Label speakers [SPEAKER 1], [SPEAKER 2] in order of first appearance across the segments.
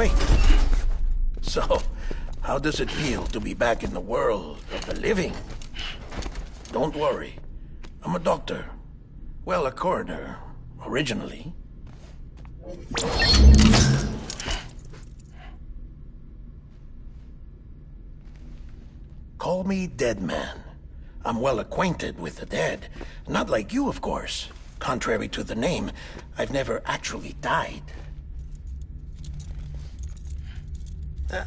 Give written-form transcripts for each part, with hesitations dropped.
[SPEAKER 1] Wait. So, how does it feel to be back in the world of the living? Don't worry. I'm a doctor. Well, a coroner, originally. Call me Dead Man. I'm well acquainted with the dead. Not like you, of course. Contrary to the name, I've never actually died.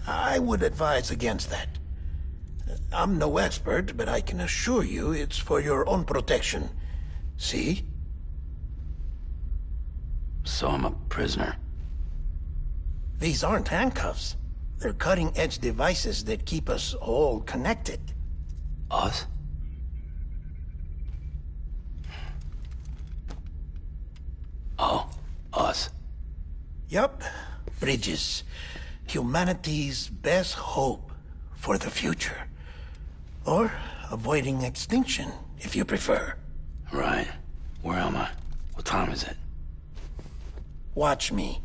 [SPEAKER 1] I would advise against that. I'm no expert, but I can assure you it's for your own protection. See?
[SPEAKER 2] So I'm a prisoner.
[SPEAKER 1] These aren't handcuffs. They're cutting-edge devices that keep us all connected.
[SPEAKER 2] Us? Oh, us.
[SPEAKER 1] Yup. Bridges. Humanity's best hope for the future. Or avoiding extinction, if you prefer.
[SPEAKER 2] Right. Where am I? What time is it?
[SPEAKER 1] Watch me.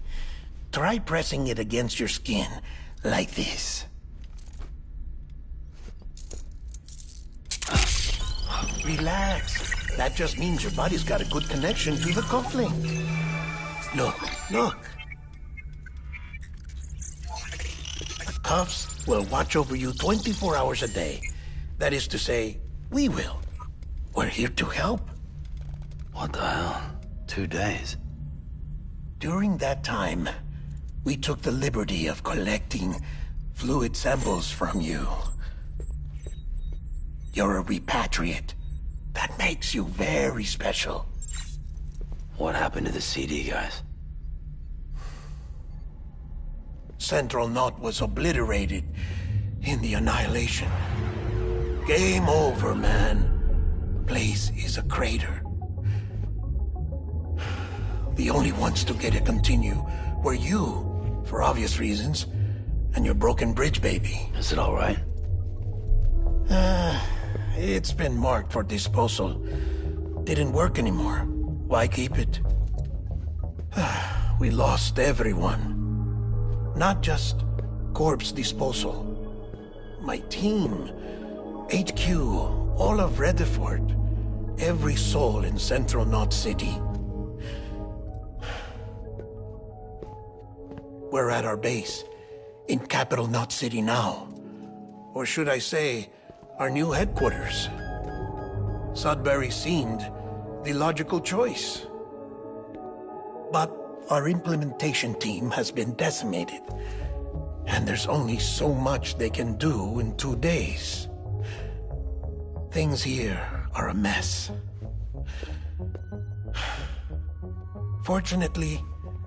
[SPEAKER 1] Try pressing it against your skin, like this. Relax. That just means your body's got a good connection to the cufflink. Look, look. The cuffs will watch over you 24 hours a day. That is to say, we will. We're here to help.
[SPEAKER 2] What the hell? 2 days?
[SPEAKER 1] During that time, we took the liberty of collecting fluid samples from you. You're a repatriate. That makes you very special.
[SPEAKER 2] What happened to the CD guys?
[SPEAKER 1] Central Knot was obliterated in the Annihilation. Game over, man. Place is a crater. The only ones to get to continue were you, for obvious reasons, and your broken bridge baby.
[SPEAKER 2] Is it all right?
[SPEAKER 1] It's been marked for disposal. Didn't work anymore. Why keep it? We lost everyone. Not just corpse disposal. My team, HQ, all of Redefort, every soul in Central Knot City. We're at our base, in Capital Knot City now. Or should I say, our new headquarters. Sudbury seemed the logical choice. But our implementation team has been decimated, and there's only so much they can do in 2 days. Things here are a mess. Fortunately,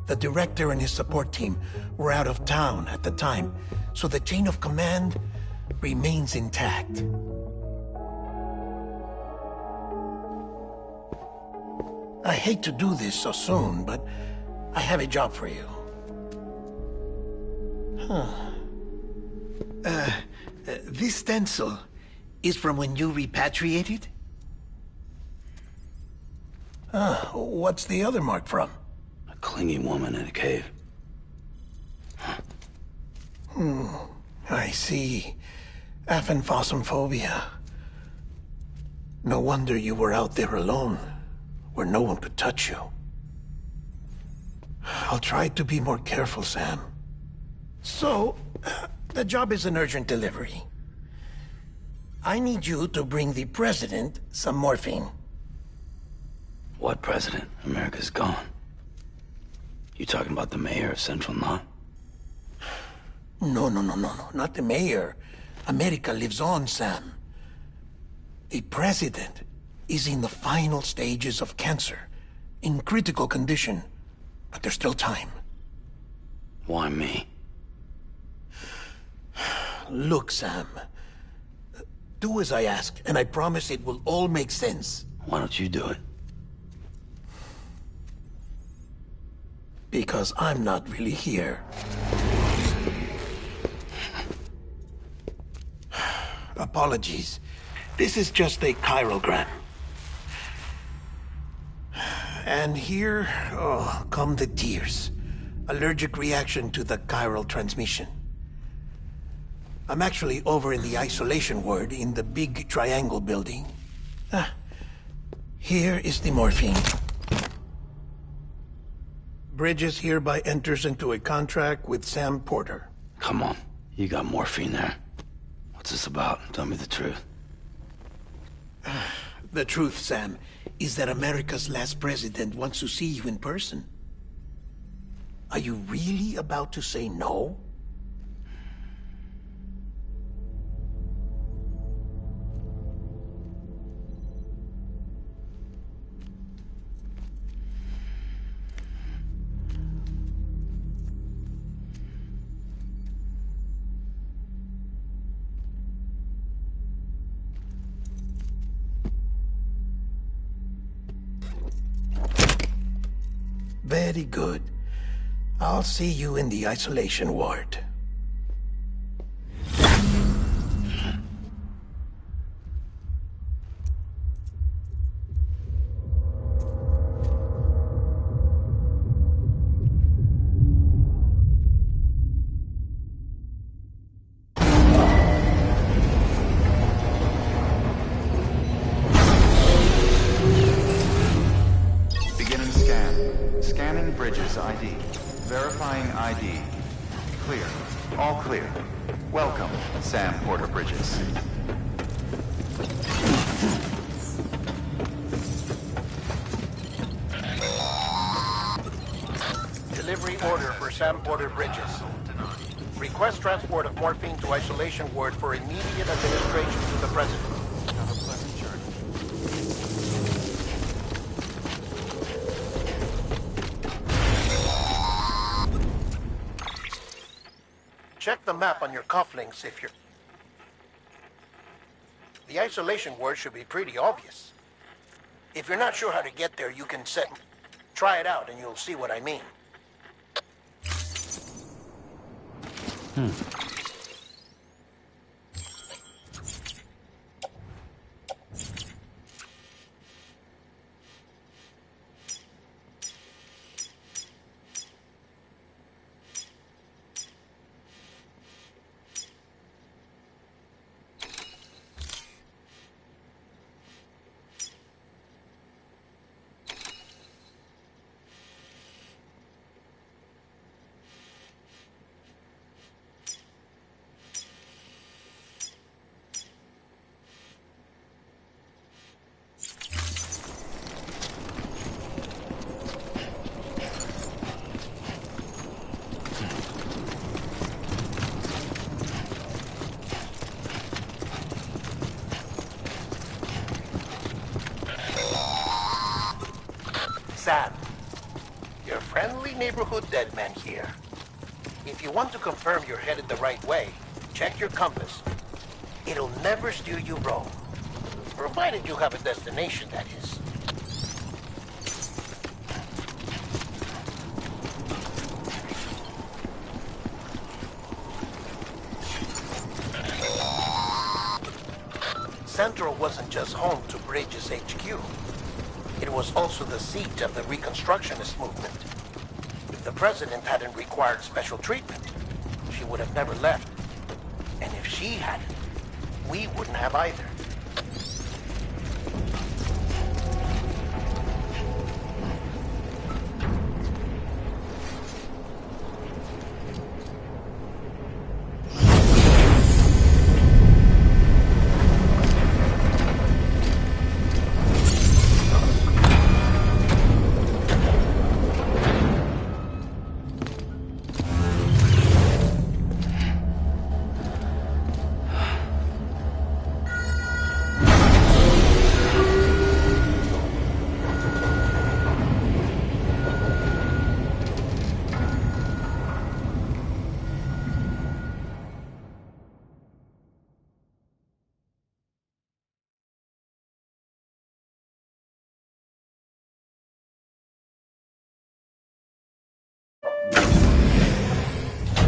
[SPEAKER 1] the director and his support team were out of town at the time, so the chain of command remains intact. I hate to do this so soon, but I have a job for you. This stencil is from when you repatriated? What's the other mark from?
[SPEAKER 2] A clinging woman in a cave.
[SPEAKER 1] I see. Aphenphosmphobia. No wonder you were out there alone, where no one could touch you. I'll try to be more careful, Sam. So, the job is an urgent delivery. I need you to bring the president some morphine.
[SPEAKER 2] What president? America's gone. You talking about the mayor of Central Knot?
[SPEAKER 1] No, not the mayor. America lives on, Sam. The president is in the final stages of cancer, in critical condition, but there's still time.
[SPEAKER 2] Why me?
[SPEAKER 1] Look, Sam. Do as I ask, and I promise it will all make sense.
[SPEAKER 2] Why don't you do it?
[SPEAKER 1] Because I'm not really here. Apologies. This is just a chirogram. And here, come the tears. Allergic reaction to the chiral transmission. I'm actually over in the isolation ward in the big triangle building. Here is the morphine. Bridges hereby enters into a contract with Sam Porter.
[SPEAKER 2] Come on, you got morphine there. What's this about? Tell me the truth.
[SPEAKER 1] The truth, Sam, is that America's last president wants to see you in person. Are you really about to say no? Very good. I'll see you in the isolation ward.
[SPEAKER 3] Beginning scan. Scanning Bridges ID. Verifying ID. Clear. All clear. Welcome, Sam Porter Bridges.
[SPEAKER 1] Delivery order for Sam Porter Bridges. Request transport of morphine to isolation ward for immediate administration to the president.
[SPEAKER 3] Have a pleasant journey.
[SPEAKER 1] Check the map on your cufflinks if you're... The isolation word should be pretty obvious. If you're not sure how to get there, you can try it out and you'll see what I mean. Sam, your friendly neighborhood dead man here. If you want to confirm you're headed the right way, check your compass. It'll never steer you wrong. Provided you have a destination, that is. Central wasn't just home to Bridges HQ. It was also the seat of the Reconstructionist movement. If the president hadn't required special treatment, she would have never left. And if she hadn't, we wouldn't have either.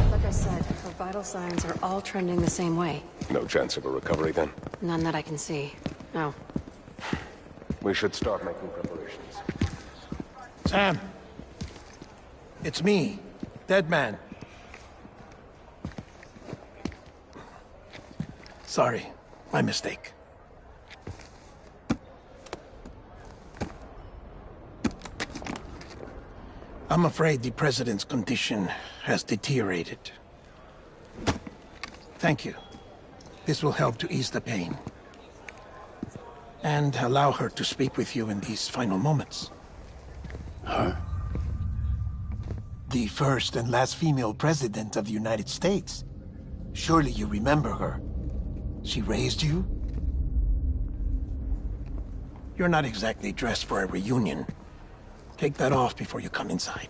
[SPEAKER 4] Like I said, her vital signs are all trending the same way.
[SPEAKER 5] No chance of a recovery then?
[SPEAKER 4] None that I can see. No.
[SPEAKER 5] We should start making preparations.
[SPEAKER 1] Sam, it's me, Dead man. Sorry, my mistake. I'm afraid the President's condition has deteriorated. Thank you. This will help to ease the pain. And allow her to speak with you in these final moments.
[SPEAKER 2] Her?
[SPEAKER 1] The first and last female president of the United States. Surely you remember her. She raised you? You're not exactly dressed for a reunion. Take that off before you come inside.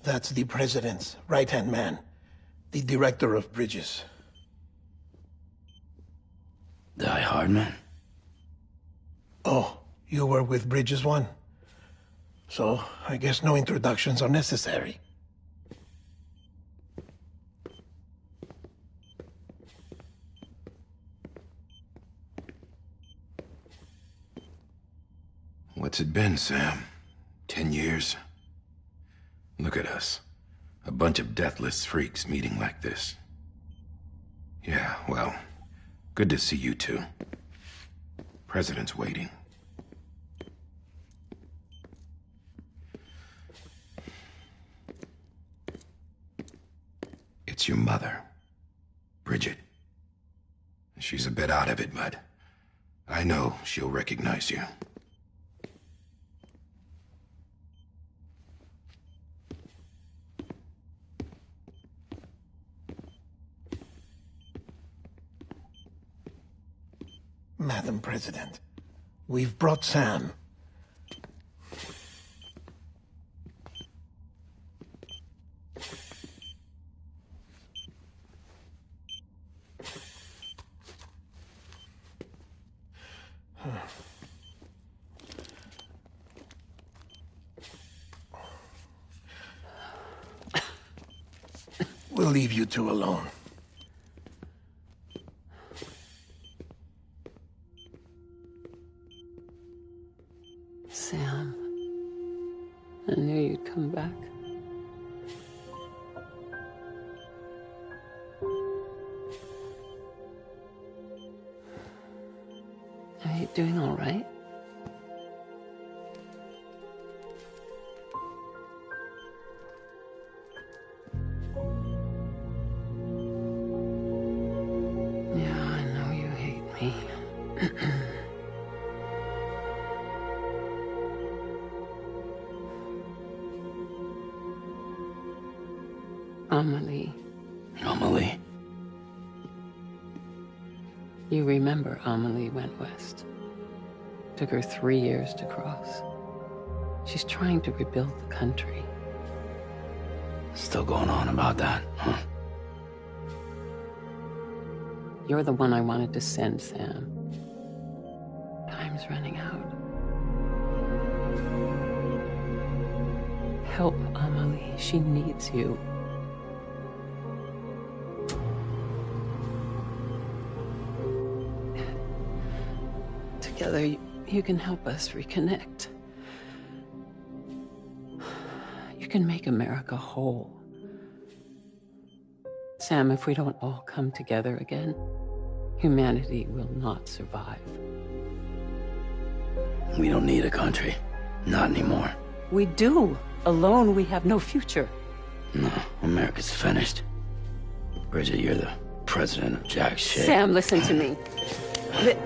[SPEAKER 1] That's the President's right-hand man, the Director of Bridges.
[SPEAKER 2] Die Hardman?
[SPEAKER 1] Oh, you were with Bridges 1? So, I guess no introductions are necessary.
[SPEAKER 6] What's it been, Sam? 10 years? Look at us. A bunch of deathless freaks meeting like this. Yeah, well, good to see you two. President's waiting. It's your mother, Bridget. She's a bit out of it, but I know she'll recognize you.
[SPEAKER 1] Madam President, we've brought Sam. We'll leave you two alone.
[SPEAKER 7] Sam, I knew you'd come back. Are you doing all right? Yeah, I know you hate me. Amelie.
[SPEAKER 2] Amelie?
[SPEAKER 7] You remember Amelie went west. Took her 3 years to cross. She's trying to rebuild the country.
[SPEAKER 2] Still going on about that, huh?
[SPEAKER 7] You're the one I wanted to send, Sam. Time's running out. Help Amelie. She needs you. Together, you can help us reconnect. You can make America whole. Sam, if we don't all come together again, humanity will not survive.
[SPEAKER 2] We don't need a country. Not anymore.
[SPEAKER 7] We do. Alone, we have no future.
[SPEAKER 2] No, America's finished. Bridget, you're the president of jack shit.
[SPEAKER 7] Sam, listen to me. Please.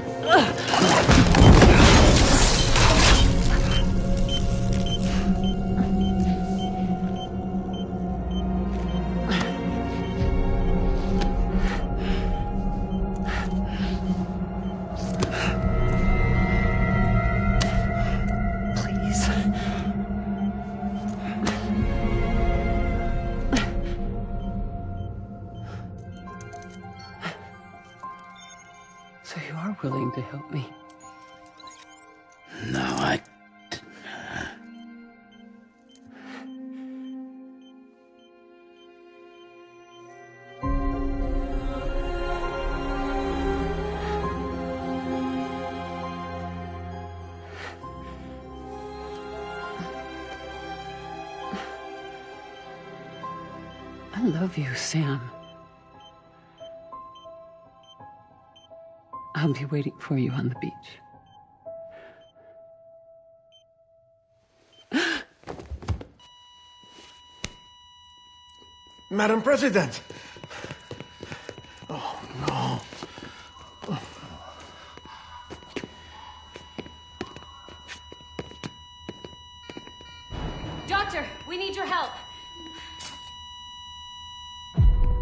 [SPEAKER 7] So you are willing to help me?
[SPEAKER 2] No, I...
[SPEAKER 7] I love you, Sam. I'll be waiting for you on the beach.
[SPEAKER 1] Madam President! Oh, no.
[SPEAKER 8] Doctor, we need your help.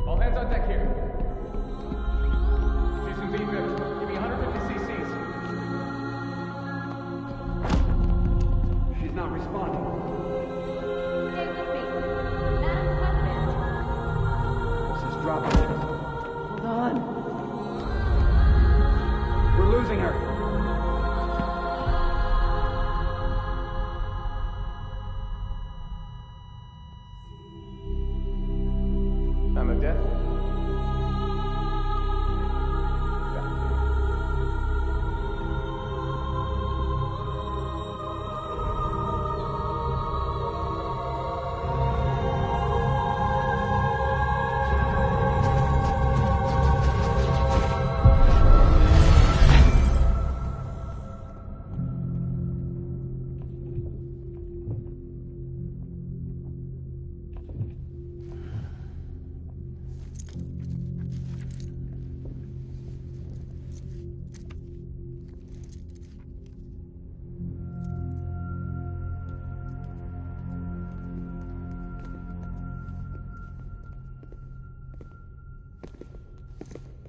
[SPEAKER 9] All hands on deck here. Jason B. Vids, give me 150 cc's. She's not responding.
[SPEAKER 8] Stay with me. Madam President.
[SPEAKER 9] This is dropping.
[SPEAKER 7] Hold on.
[SPEAKER 9] We're losing her. Time of death?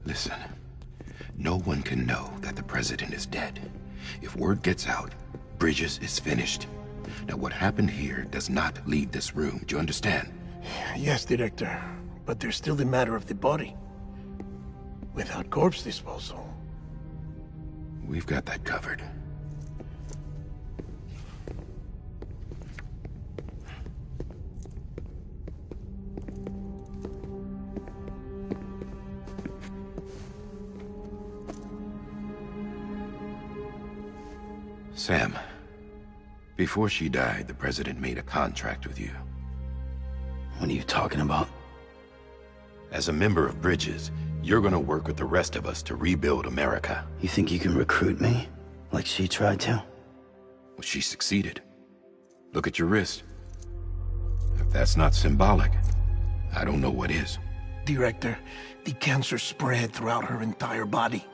[SPEAKER 6] Listen, no one can know that the president is dead. If word gets out, Bridges is finished. Now, what happened here does not leave this room. Do you understand?
[SPEAKER 1] Yes, Director. But there's still the matter of the body. Without corpse disposal.
[SPEAKER 6] We've got that covered. Sam, before she died, the president made a contract with you.
[SPEAKER 2] What are you talking about?
[SPEAKER 6] As a member of Bridges, you're gonna work with the rest of us to rebuild America.
[SPEAKER 2] You think you can recruit me? Like she tried to?
[SPEAKER 6] Well, she succeeded. Look at your wrist. If that's not symbolic, I don't know what is.
[SPEAKER 1] Director, the cancer spread throughout her entire body.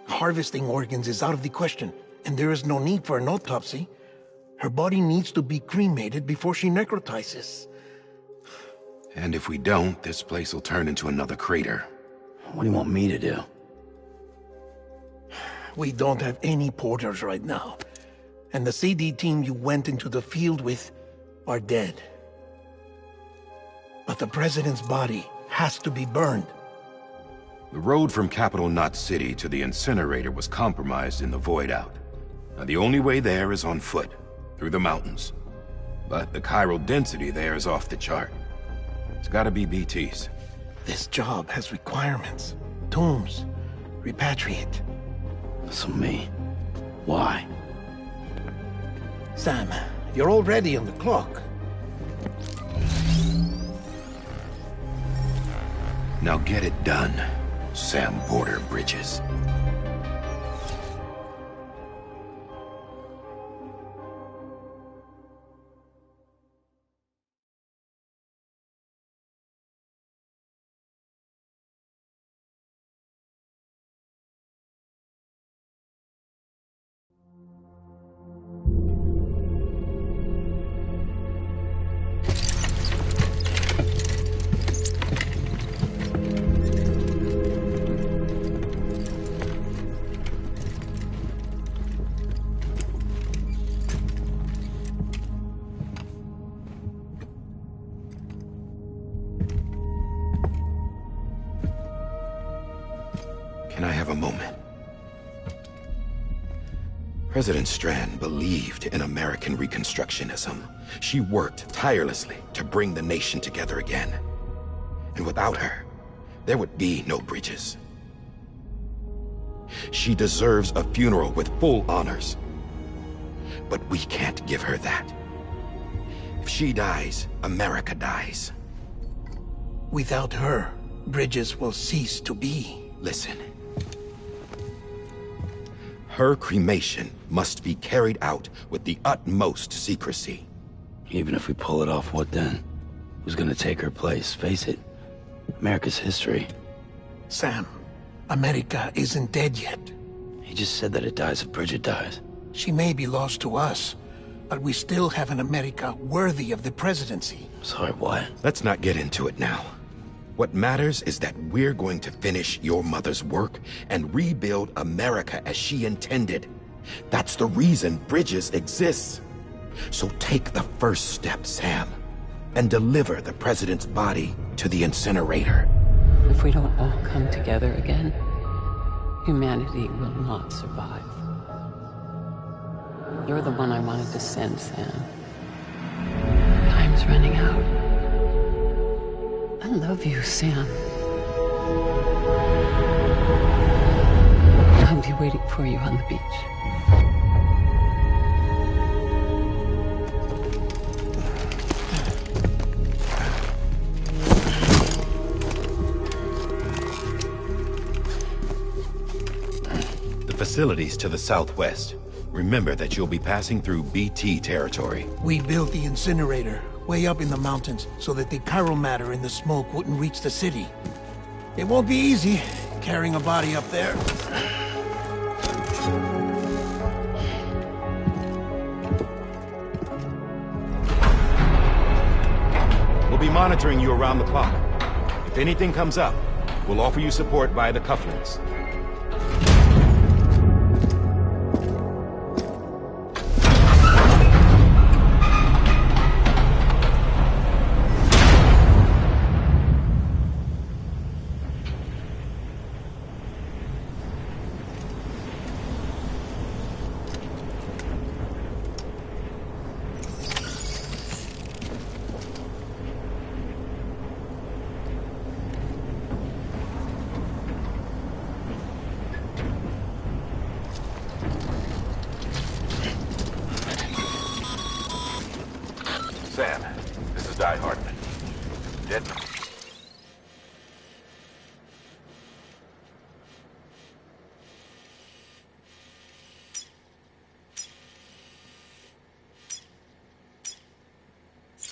[SPEAKER 1] Harvesting organs is out of the question, and there is no need for an autopsy. Her body needs to be cremated before she necrotizes.
[SPEAKER 6] And if we don't, this place will turn into another crater.
[SPEAKER 2] What do you want me to do?
[SPEAKER 1] We don't have any porters right now. And the CD team you went into the field with are dead. But the president's body has to be burned.
[SPEAKER 6] The road from Capital Knot City to the incinerator was compromised in the void out. Now, the only way there is on foot, through the mountains. But the chiral density there is off the chart. It's gotta be BTs.
[SPEAKER 1] This job has requirements. Tombs. Repatriate.
[SPEAKER 2] So me. Why?
[SPEAKER 1] Sam, you're already on the clock.
[SPEAKER 6] Now get it done, Sam Porter Bridges. President Strand believed in American Reconstructionism. She worked tirelessly to bring the nation together again. And without her, there would be no bridges. She deserves a funeral with full honors. But we can't give her that. If she dies, America dies.
[SPEAKER 1] Without her, bridges will cease to be.
[SPEAKER 6] Listen. Her cremation must be carried out with the utmost secrecy.
[SPEAKER 2] Even if we pull it off, what then? Who's gonna take her place? Face it, America's history.
[SPEAKER 1] Sam, America isn't dead yet.
[SPEAKER 2] He just said that it dies if Bridget dies.
[SPEAKER 1] She may be lost to us, but we still have an America worthy of the presidency.
[SPEAKER 2] Sorry, what?
[SPEAKER 6] Let's not get into it now. What matters is that we're going to finish your mother's work and rebuild America as she intended. That's the reason Bridges exists. So take the first step, Sam, and deliver the president's body to the incinerator.
[SPEAKER 7] If we don't all come together again, humanity will not survive. You're the one I wanted to send, Sam. Time's running out. I love you, Sam. I'll be waiting for you on the beach.
[SPEAKER 6] The facilities to the southwest. Remember that you'll be passing through BT territory.
[SPEAKER 1] We built the incinerator way up in the mountains so that the chiral matter in the smoke wouldn't reach the city. It won't be easy carrying a body up there.
[SPEAKER 6] We'll be monitoring you around the clock. If anything comes up, we'll offer you support via the cufflinks.
[SPEAKER 5] Sam, this is Di Hartman. Dead.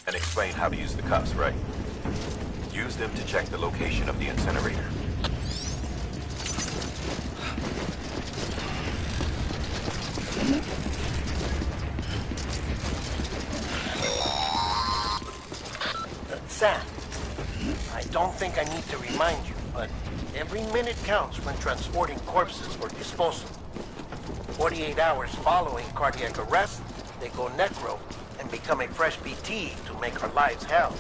[SPEAKER 5] And explain how to use the cuffs, right? Use them to check the location of the incinerator.
[SPEAKER 1] Sam, I don't think I need to remind you, but every minute counts when transporting corpses for disposal. 48 hours following cardiac arrest, they go necro and become a fresh BT to make our lives hell.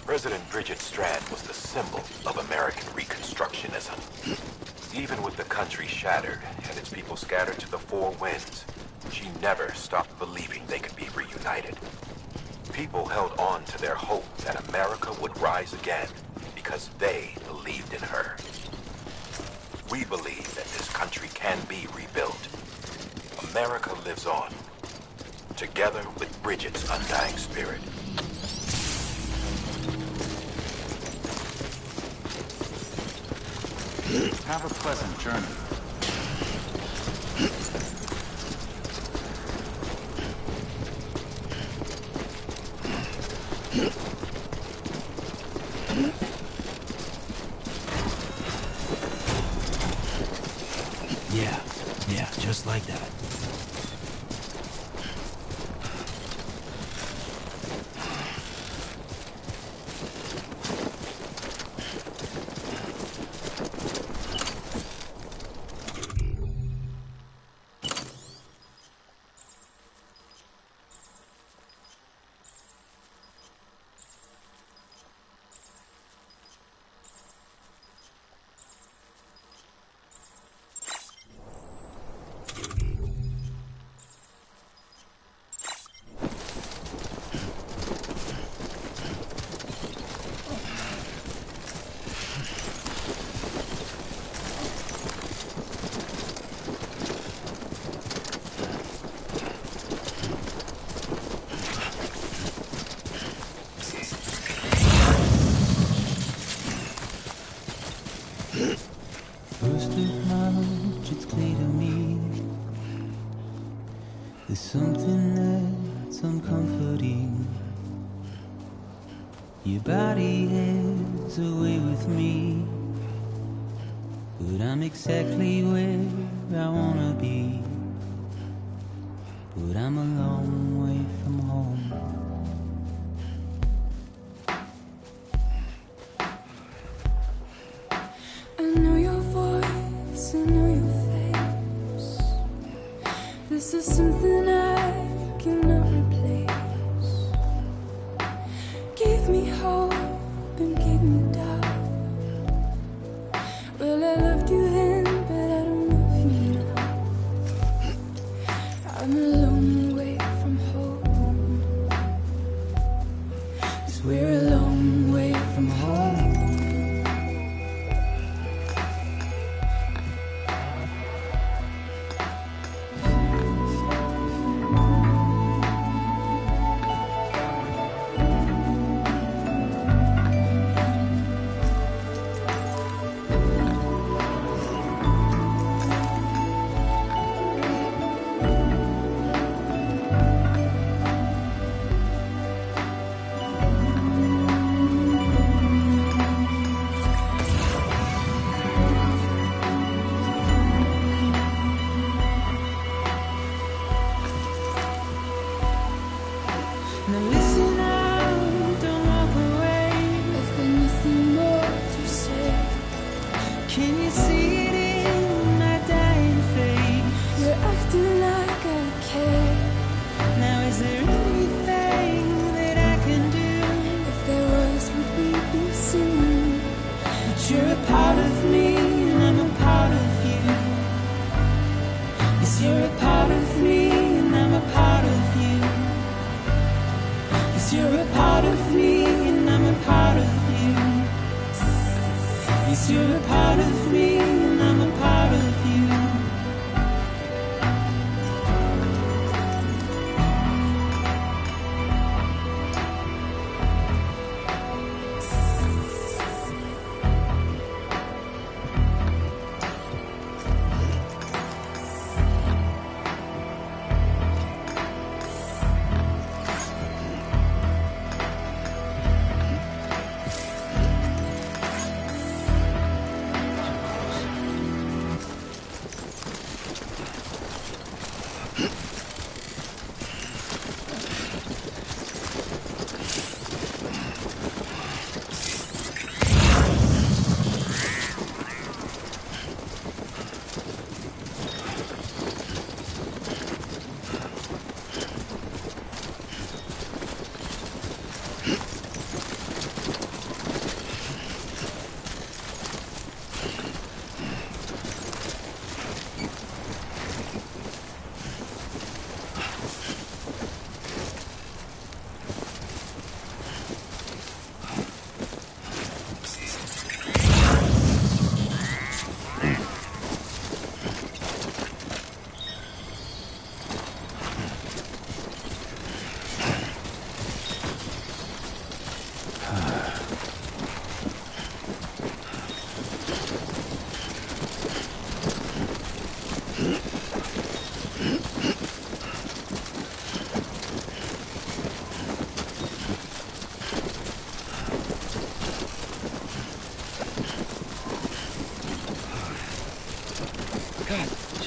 [SPEAKER 5] President Bridget Strand was the symbol of American Reconstructionism. Even with the country shattered and its people scattered to the four winds, she never stopped believing they could be reunited. People held on to their hope that America would rise again because they believed in her. We believe that this country can be rebuilt. America lives on, together with Bridget's undying spirit.
[SPEAKER 3] Have a pleasant journey.
[SPEAKER 10] something that's uncomforting. Your body is away with me, but I'm exactly where I wanna be. But I'm a long way from home.
[SPEAKER 11] I know your voice, I know your face. This is something I cannot replace. Give me hope and give me doubt. Well, I loved you then, but I don't love you now. I'm a long way from home. 'Cause we're a long way from home.
[SPEAKER 10] Now listen out, don't walk away.
[SPEAKER 11] I've got nothing more to say.
[SPEAKER 10] Can you see it in my dying face?
[SPEAKER 11] You're acting like I care.
[SPEAKER 10] Now is there anything that I can do?
[SPEAKER 11] If there was, would we be singing?
[SPEAKER 10] But you're a part of me and I'm a part of you. Yes, you're a part of me and I'm a part of you. Yes, you're a part of me and I'm a part of you. Yes, you're a part of me and I'm a part of you.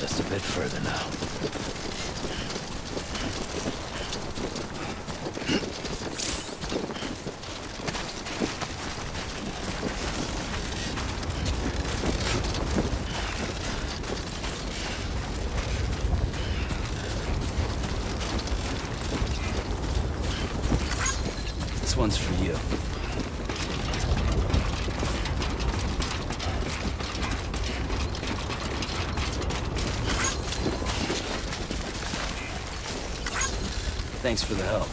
[SPEAKER 2] Just a bit further now. This one's for you. Thanks for the help.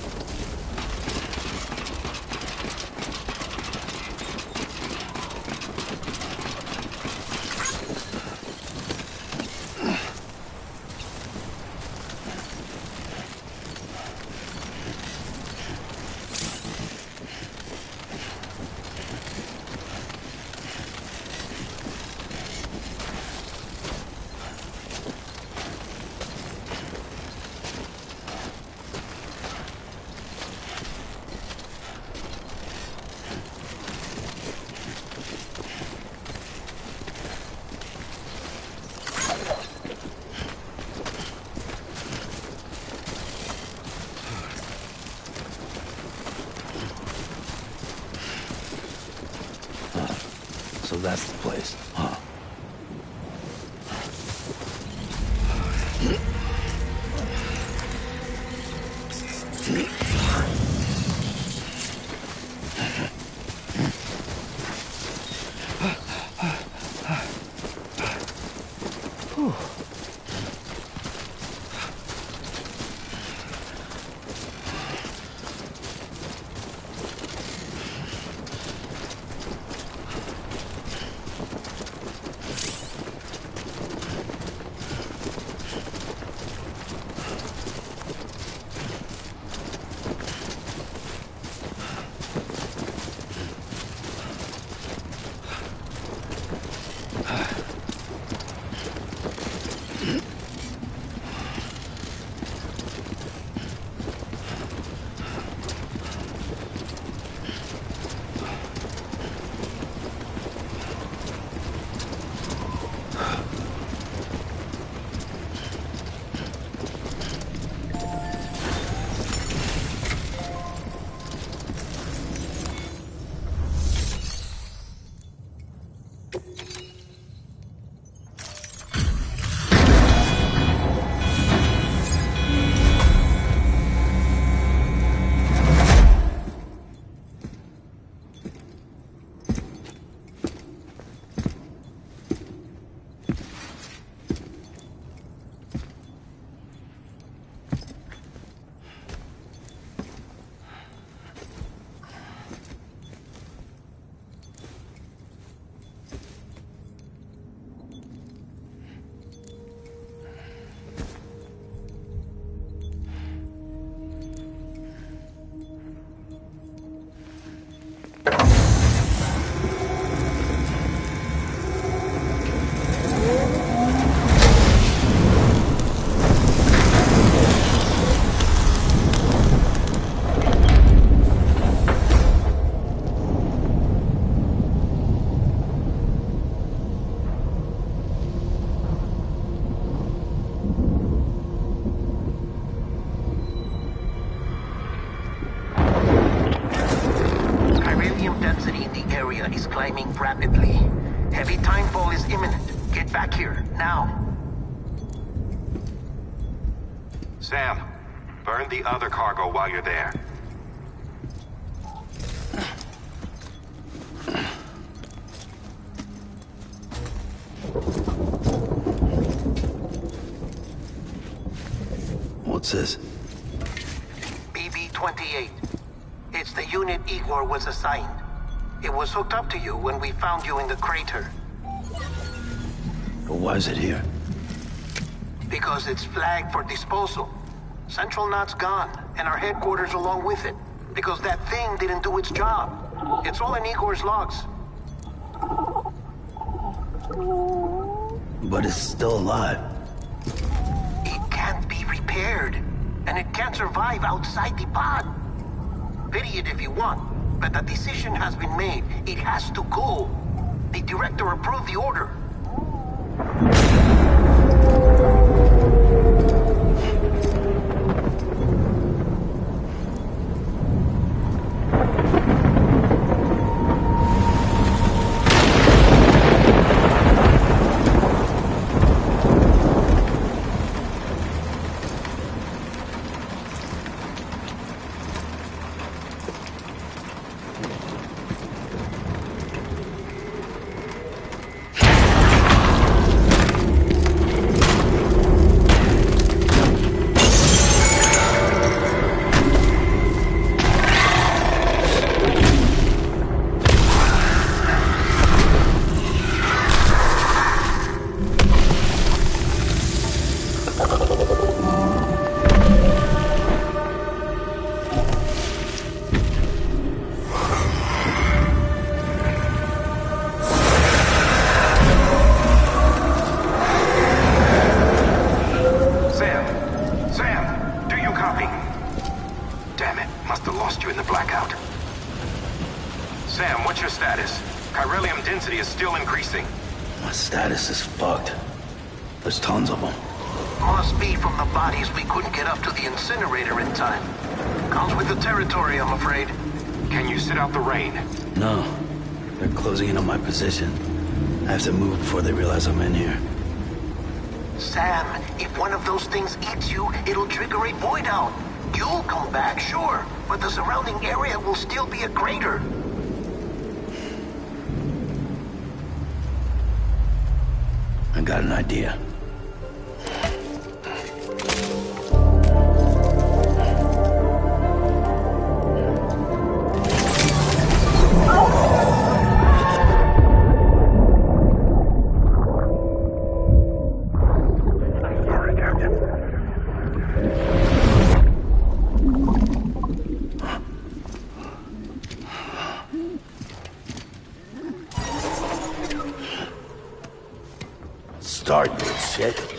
[SPEAKER 2] So that's the place, huh?
[SPEAKER 12] Climbing rapidly. Heavy timefall is imminent. Get back here, now.
[SPEAKER 5] Sam, burn the other cargo while you're there.
[SPEAKER 2] What's this?
[SPEAKER 12] BB-28. It's the unit Igor was assigned. It was hooked up to you when we found you in the crater.
[SPEAKER 2] But why is it here?
[SPEAKER 12] Because it's flagged for disposal. Central Knot's gone, and our headquarters along with it. Because that thing didn't do its job. It's all in Igor's logs.
[SPEAKER 2] But it's still alive.
[SPEAKER 12] It can't be repaired. And it can't survive outside the pod. Pity it if you want. But the decision has been made. It has to go. The director approved the order.
[SPEAKER 5] Sam, what's your status? Chiralium density is still increasing.
[SPEAKER 2] My status is fucked. There's tons of them.
[SPEAKER 12] Must be from the bodies we couldn't get up to the incinerator in time. Comes with the territory, I'm afraid.
[SPEAKER 5] Can you sit out the rain?
[SPEAKER 2] No. They're closing in on my position. I have to move before they realize I'm in here.
[SPEAKER 12] Sam, if one of those things eats you, it'll trigger a void out. You'll come back, sure, but the surrounding area will still be a crater.
[SPEAKER 2] I got an idea. Start, you shit.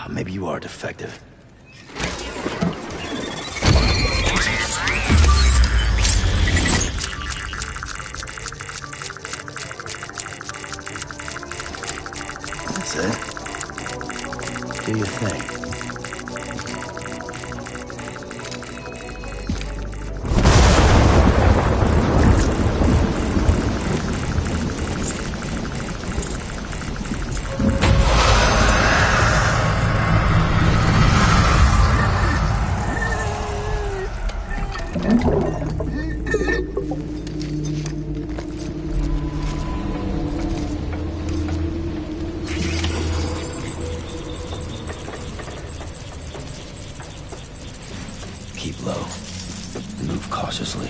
[SPEAKER 2] Maybe you are defective. That's it. Do your thing. Keep low. Move cautiously.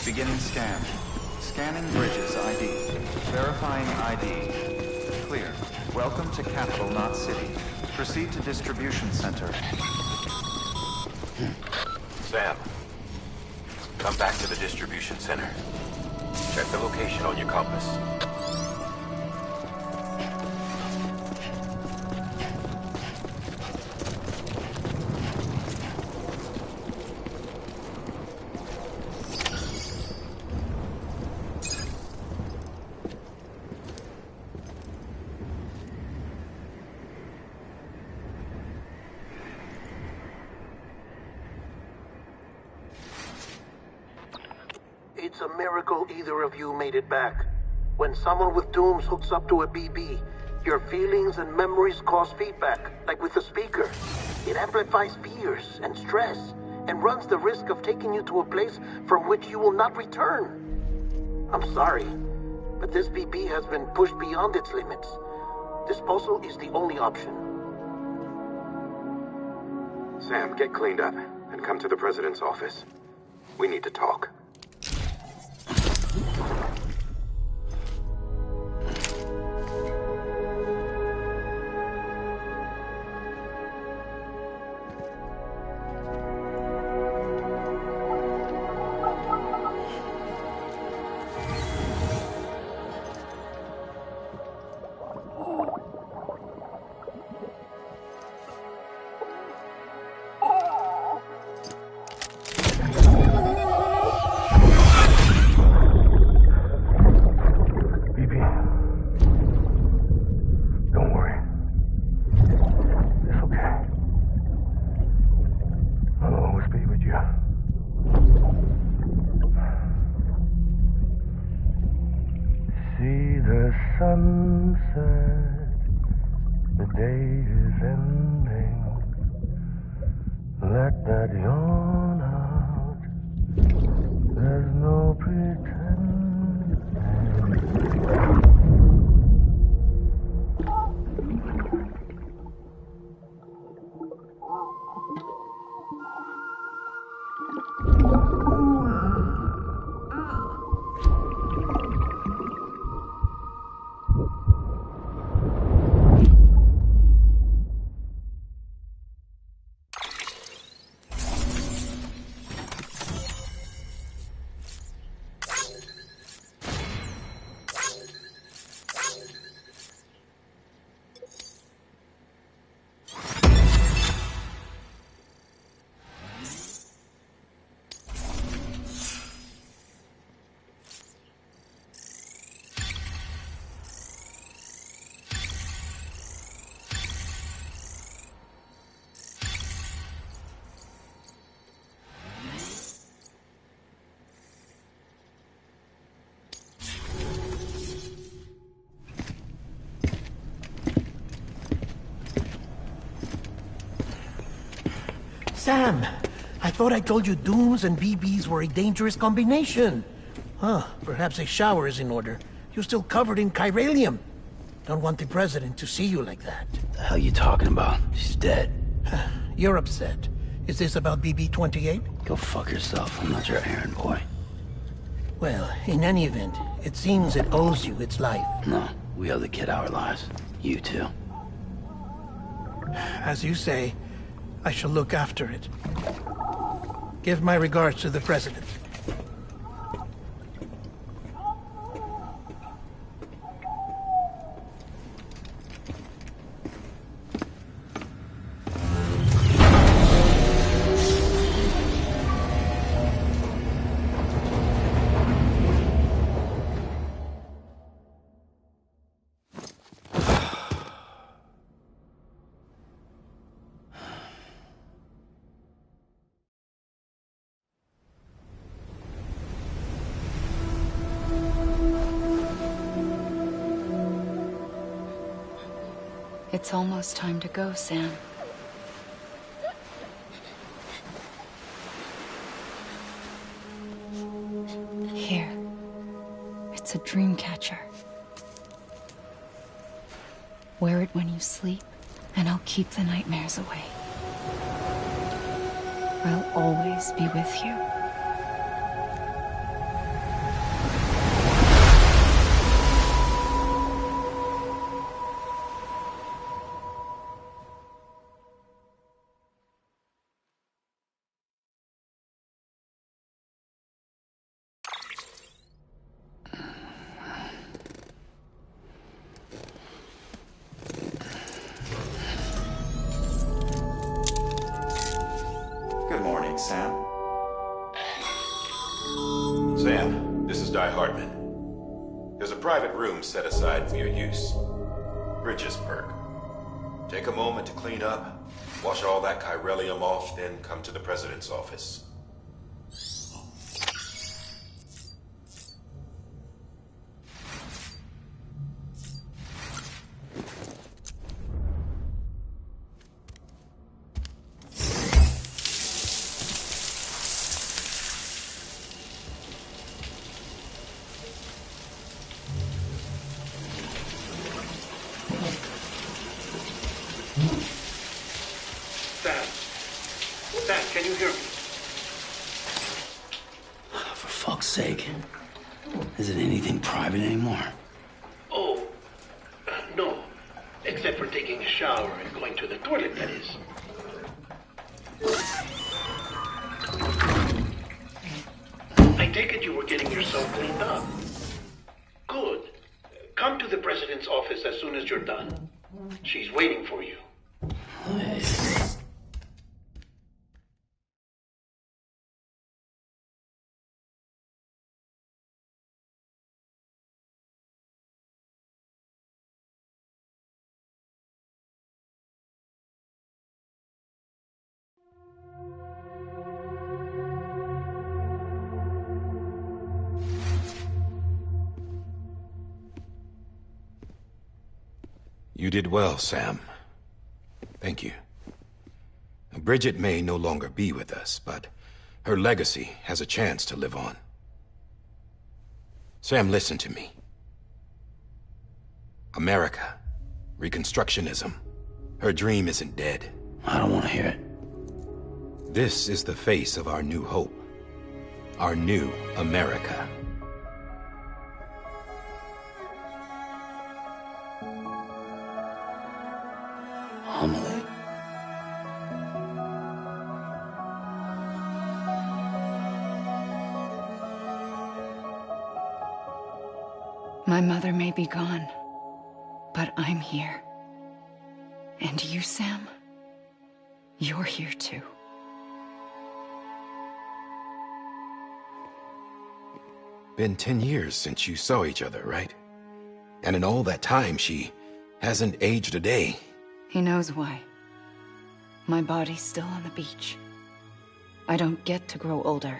[SPEAKER 3] Beginning scan. Scanning Bridges ID. Verifying ID. Clear. Welcome to Capital Knot City. Proceed to Distribution Center.
[SPEAKER 5] Sam, come back to the distribution center. Check the location on your compass.
[SPEAKER 12] It's a miracle either of you made it back. When someone with dooms hooks up to a BB, your feelings and memories cause feedback, like with the speaker. It amplifies fears and stress, and runs the risk of taking you to a place from which you will not return. I'm sorry, but this BB has been pushed beyond its limits. Disposal is the only option.
[SPEAKER 6] Sam, get cleaned up and come to the president's office. We need to talk.
[SPEAKER 13] Sunset, the day is ending. Let that yawn out. There's no pretending.
[SPEAKER 1] Sam, I thought I told you dooms and BBs were a dangerous combination. Huh, perhaps a shower is in order. You're still covered in chiralium. Don't want the president to see you like that.
[SPEAKER 2] The hell you talking about? She's dead.
[SPEAKER 1] You're upset. Is this about BB-28?
[SPEAKER 2] Go fuck yourself. I'm not your errand boy.
[SPEAKER 1] Well, in any event, it seems it owes you its life.
[SPEAKER 2] No, we owe the kid our lives. You too.
[SPEAKER 1] As you say, I shall look after it. Give my regards to the president.
[SPEAKER 4] It's almost time to go, Sam. Here. It's a dream catcher. Wear it when you sleep, and I'll keep the nightmares away. I'll always be with you.
[SPEAKER 3] Good morning, Sam.
[SPEAKER 6] Sam, this is Di Hartman. There's a private room set aside for your use. Bridges perk. Take a moment to clean up, wash all that chiralium off, then come to the President's office.
[SPEAKER 1] Sam, can you hear me?
[SPEAKER 2] For fuck's sake. Isn't anything private anymore?
[SPEAKER 1] Oh, no. Except for taking a shower and going to the toilet, that is. I take it you were getting yourself cleaned up. Good. Come to the President's office as soon as you're done. She's waiting for you.
[SPEAKER 6] You did well, Sam. Thank you. Bridget may no longer be with us, but her legacy has a chance to live on. Sam, listen to me. America, Reconstructionism, her dream isn't dead.
[SPEAKER 2] I don't want to hear it.
[SPEAKER 6] This is the face of our new hope. Our new America.
[SPEAKER 2] Amelie.
[SPEAKER 4] My mother may be gone, but I'm here. And you, Sam? You're here too.
[SPEAKER 6] Been 10 years since you saw each other, right? And in all that time, she hasn't aged a day.
[SPEAKER 4] He knows why. My body's still on the beach. I don't get to grow older.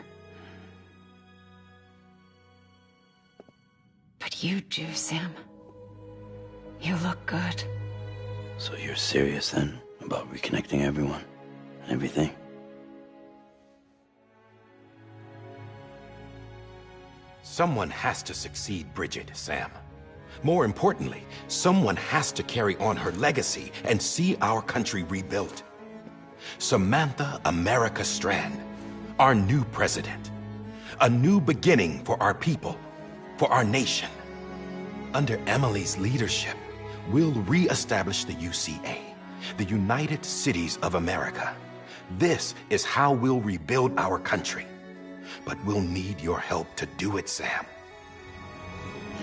[SPEAKER 4] But you do, Sam. You look good.
[SPEAKER 2] So you're serious then about reconnecting everyone and everything?
[SPEAKER 6] Someone has to succeed Bridget, Sam. More importantly, someone has to carry on her legacy and see our country rebuilt. Samantha America Strand, our new president. A new beginning for our people, for our nation. Under Emily's leadership, we'll re-establish the UCA, the United Cities of America. This is how we'll rebuild our country. But we'll need your help to do it, Sam.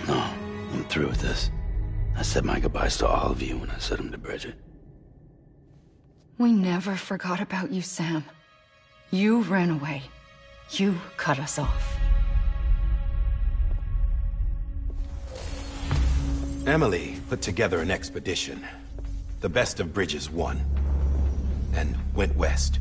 [SPEAKER 2] No, I'm through with this. I said my goodbyes to all of you when I said them to Bridget.
[SPEAKER 4] We never forgot about you, Sam. You ran away. You cut us off.
[SPEAKER 6] Emily put together an expedition. The best of Bridges won, and went west.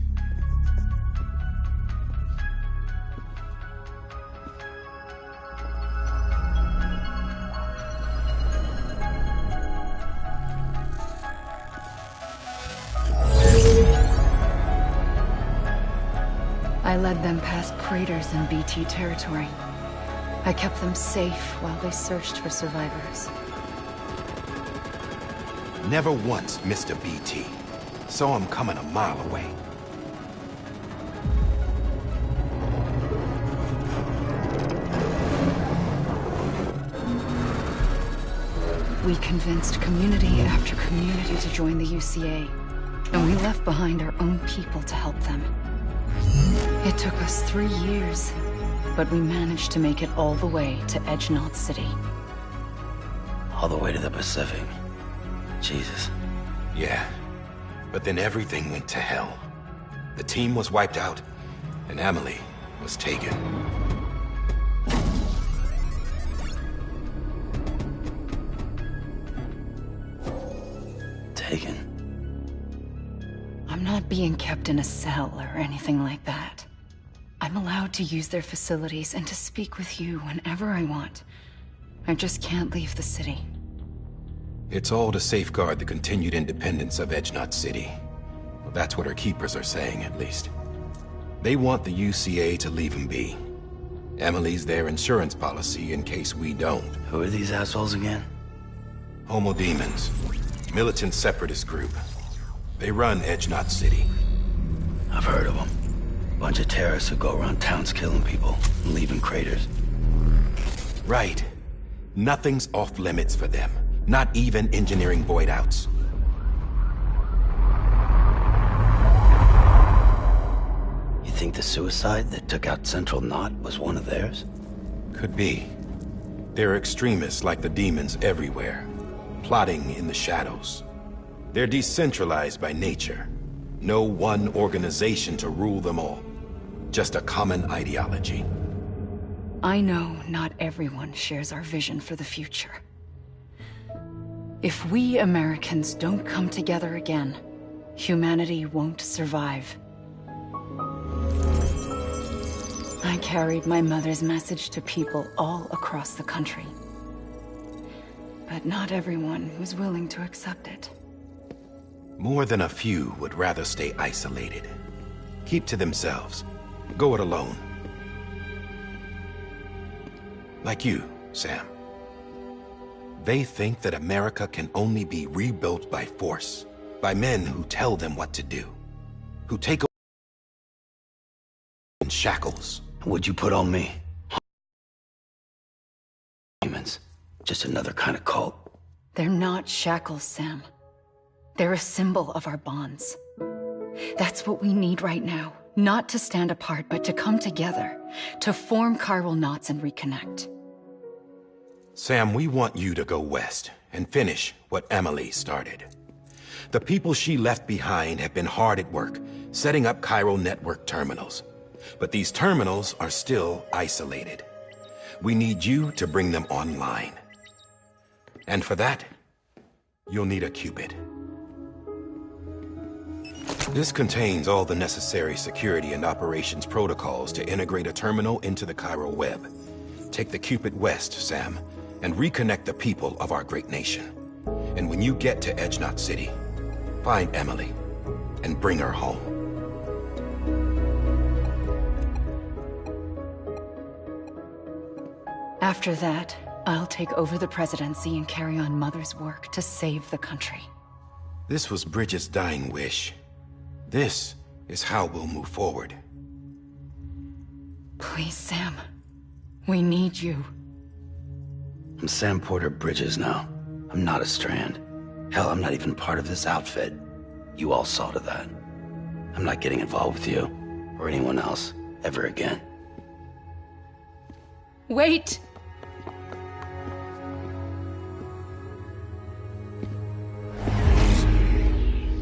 [SPEAKER 4] led them past craters in BT territory. I kept them safe while they searched for survivors.
[SPEAKER 6] Never once missed a BT. Saw him coming a mile away.
[SPEAKER 4] We convinced community after community to join the UCA, and we left behind our own people to help them. It took us 3 years, but we managed to make it all the way to Knot City.
[SPEAKER 2] All the way to the Pacific. Jesus.
[SPEAKER 6] Yeah, but then everything went to hell. The team was wiped out, and Emily was taken.
[SPEAKER 2] Taken?
[SPEAKER 4] I'm not being kept in a cell or anything like that. I'm allowed to use their facilities and to speak with you whenever I want. I just can't leave the city.
[SPEAKER 6] It's all to safeguard the continued independence of Knot City. Well, that's what our keepers are saying, at least. They want the UCA to leave him be. Emily's their insurance policy in case we don't.
[SPEAKER 2] Who are these assholes again?
[SPEAKER 6] Homo Demons. Militant separatist group. They run Knot City.
[SPEAKER 2] I've heard of them. Bunch of terrorists who go around towns killing people and leaving craters.
[SPEAKER 6] Right. Nothing's off limits for them. Not even engineering void outs.
[SPEAKER 2] You think the suicide that took out Central Knot was one of theirs?
[SPEAKER 6] Could be. There are extremists like the demons everywhere, plotting in the shadows. They're decentralized by nature. No one organization to rule them all. Just a common ideology.
[SPEAKER 4] I know not everyone shares our vision for the future. If we Americans don't come together again, humanity won't survive. I carried my mother's message to people all across the country. But not everyone was willing to accept it.
[SPEAKER 6] More than a few would rather stay isolated. Keep to themselves. Go it alone. Like you, Sam. They think that America can only be rebuilt by force, by men who tell them what to do, who take away in shackles.
[SPEAKER 2] What'd you put on me? Demons. Just another kind of cult.
[SPEAKER 4] They're not shackles, Sam. They're a symbol of our bonds. That's what we need right now. Not to stand apart, but to come together, to form chiral knots and reconnect.
[SPEAKER 6] Sam, we want you to go west and finish what Emily started. The people she left behind have been hard at work, setting up chiral network terminals. But these terminals are still isolated. We need you to bring them online. And for that, you'll need a Cupid. This contains all the necessary security and operations protocols to integrate a terminal into the chiral web. Take the Cupid west, Sam, and reconnect the people of our great nation. And when you get to Knot City, find Emily and bring her home.
[SPEAKER 4] After that, I'll take over the presidency and carry on Mother's work to save the country.
[SPEAKER 6] This was Bridget's dying wish. This is how we'll move forward.
[SPEAKER 4] Please, Sam. We need you.
[SPEAKER 2] I'm Sam Porter Bridges now. I'm not a Strand. Hell, I'm not even part of this outfit. You all saw to that. I'm not getting involved with you, or anyone else, ever again.
[SPEAKER 4] Wait!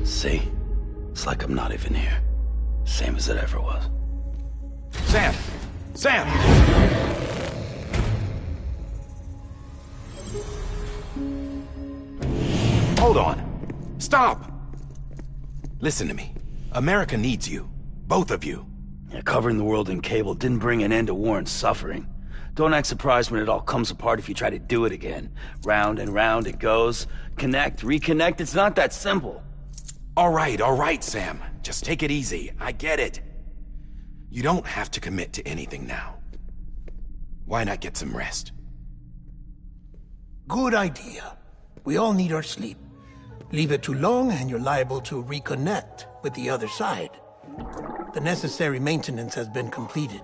[SPEAKER 2] See? It's like I'm not even here. Same as it ever was.
[SPEAKER 6] Sam! Sam! Hold on. Stop! Listen to me. America needs you. Both of you.
[SPEAKER 2] Yeah, covering the world in cable didn't bring an end to war and suffering. Don't act surprised when it all comes apart if you try to do it again. Round and round it goes. Connect, reconnect, it's not that simple.
[SPEAKER 6] All right, Sam. Just take it easy. I get it. You don't have to commit to anything now. Why not get some rest?
[SPEAKER 1] Good idea. We all need our sleep. Leave it too long and you're liable to reconnect with the other side. The necessary maintenance has been completed.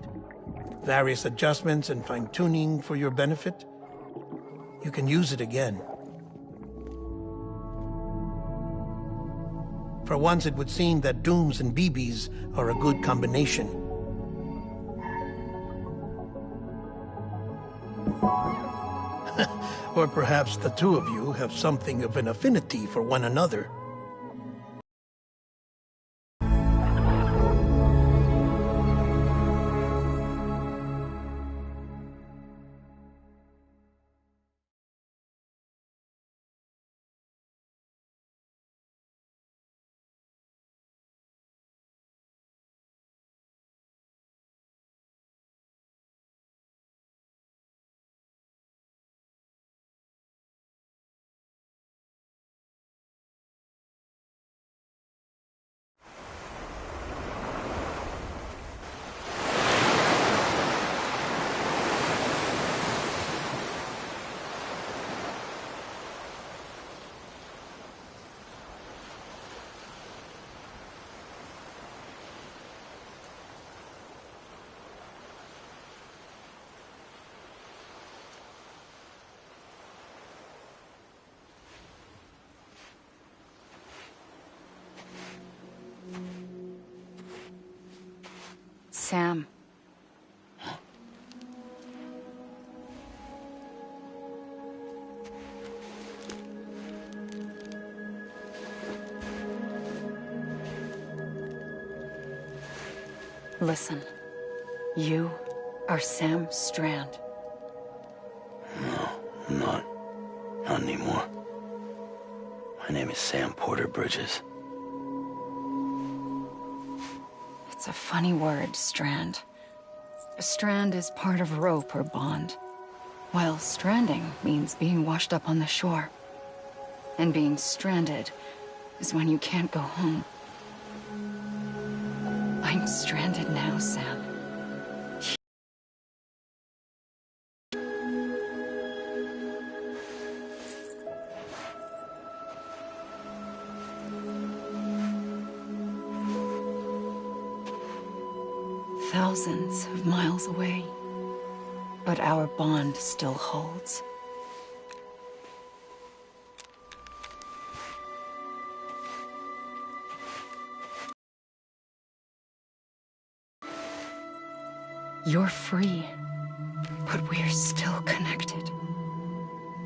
[SPEAKER 1] Various adjustments and fine-tuning for your benefit. You can use it again. For once, it would seem that Dooms and BBs are a good combination. Or perhaps the two of you have something of an affinity for one another.
[SPEAKER 4] Sam. Listen. You are Sam Strand.
[SPEAKER 2] No, I'm not. Not anymore. My name is Sam Porter Bridges.
[SPEAKER 4] It's a funny word, Strand. A strand is part of rope or bond, while stranding means being washed up on the shore. And being stranded is when you can't go home. I'm stranded now, Sam. Thousands of miles away, but our bond still holds. You're free, but we're still connected.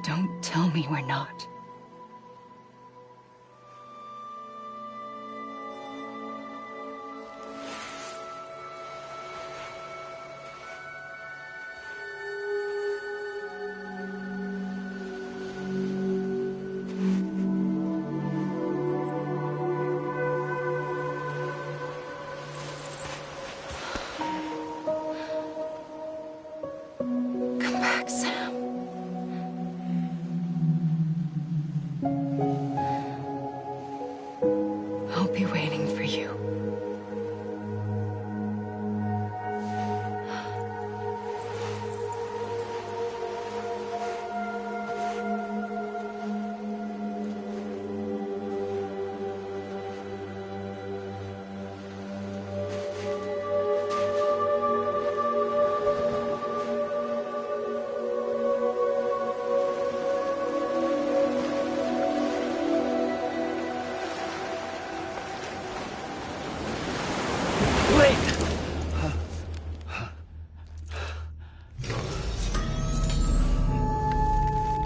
[SPEAKER 4] Don't tell me we're not.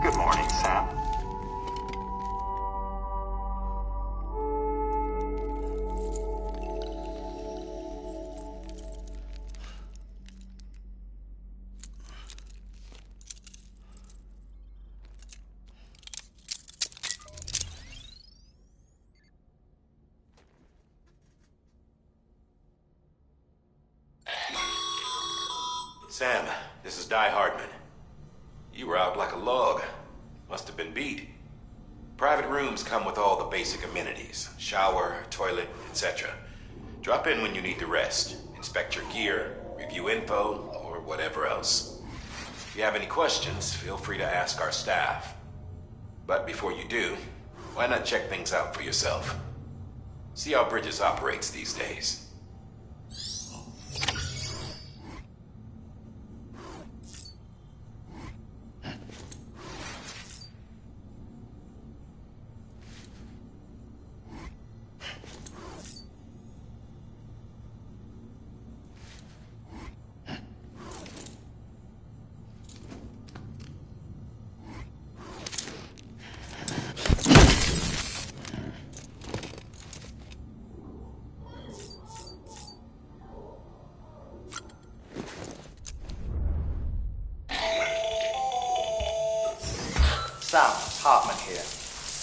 [SPEAKER 3] Good morning, Sam.
[SPEAKER 6] Sam, this is Di Hardman. You were out like a log. Must have been beat. Private rooms come with all the basic amenities. Shower, toilet, etc. Drop in when you need to rest. inspect your gear, review info, or whatever else. If you have any questions, feel free to ask our staff. But before you do, why not check things out for yourself? See how Bridges operates these days.
[SPEAKER 14] Sam Hartman here,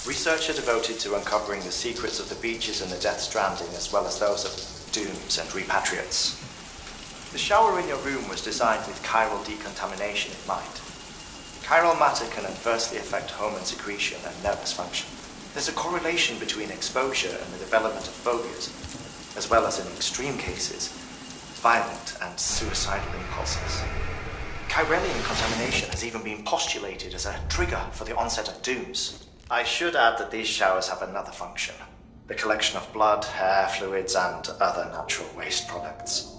[SPEAKER 14] researcher devoted to uncovering the secrets of the beaches and the Death Stranding, as well as those of dooms and repatriates. The shower in your room was designed with chiral decontamination in mind. Chiral matter can adversely affect hormone secretion and nervous function. There's a correlation between exposure and the development of phobias, as well as in extreme cases, violent and suicidal impulses. Chiralian contamination has even been postulated as a trigger for the onset of dooms. I should add that these showers have another function: the collection of blood, hair, fluids, and other natural waste products.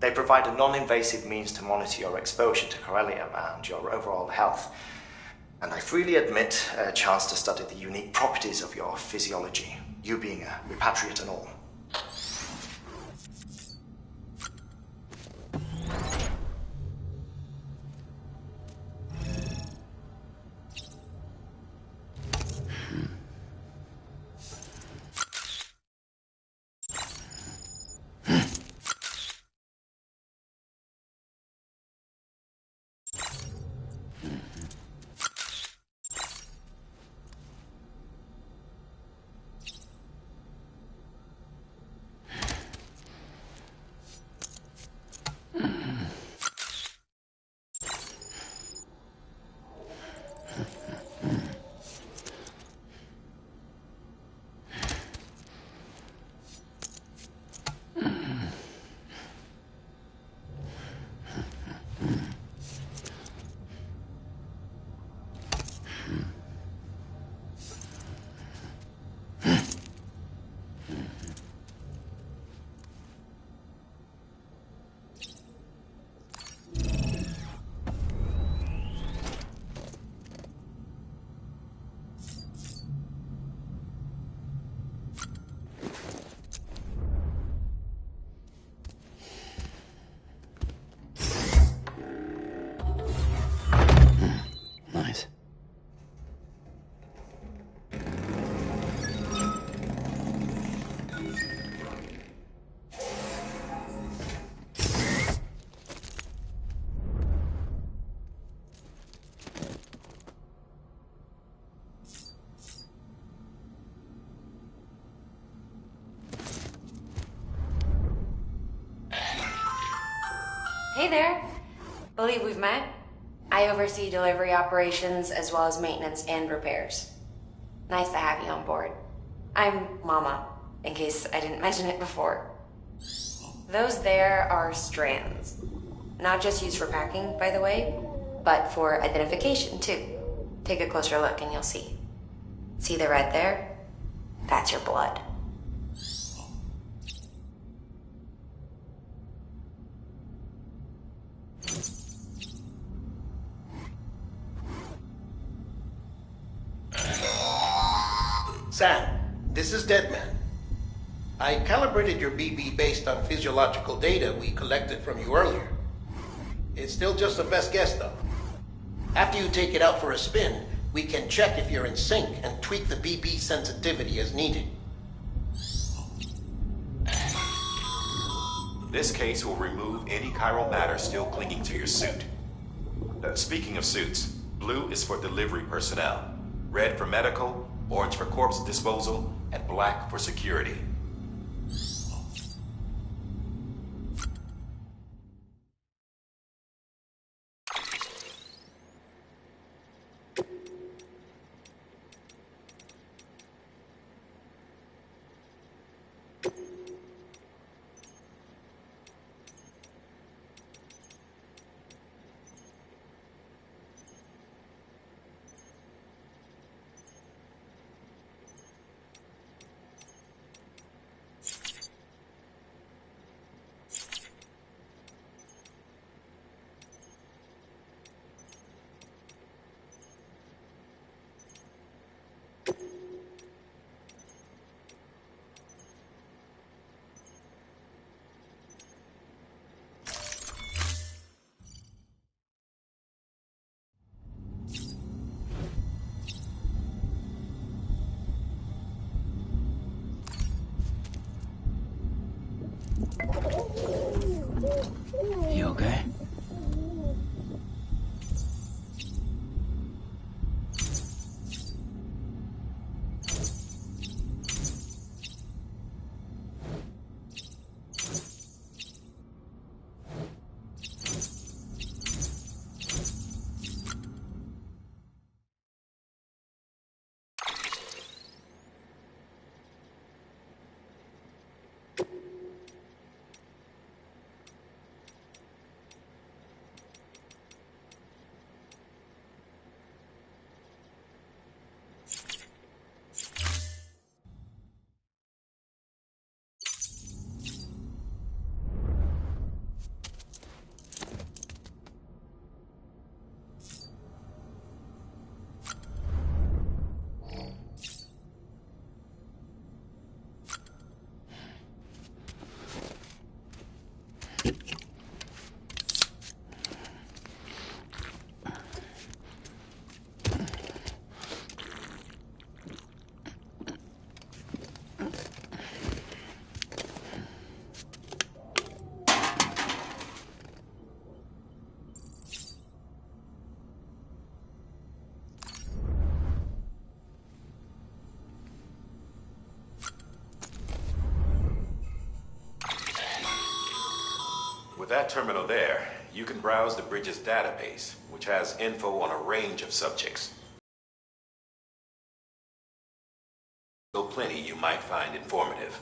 [SPEAKER 14] They provide a non-invasive means to monitor your exposure to chiralium and your overall health, and I freely admit a chance to study the unique properties of your physiology, you being a repatriate and all.
[SPEAKER 2] Nice.
[SPEAKER 15] Hey there. Believe we've met? I oversee delivery operations as well as maintenance and repairs. Nice to have you on board. I'm Mama, in case I didn't mention it before. Those there are strands. Not just used for packing, by the way, but for identification too. Take a closer look and you'll see. See the red there? That's your blood.
[SPEAKER 1] Sam, this is Deadman. I calibrated your BB based on physiological data we collected from you earlier. It's still just a best guess, though. After you take it out for a spin, we can check if you're in sync and tweak the BB sensitivity as needed.
[SPEAKER 5] This case will remove any chiral matter still clinging to your suit. Speaking of suits, blue is for delivery personnel, red for medical, orange for corpse disposal, and black for security. that terminal there, you can browse the bridge's database, which has info on a range of subjects. So plenty you might find informative.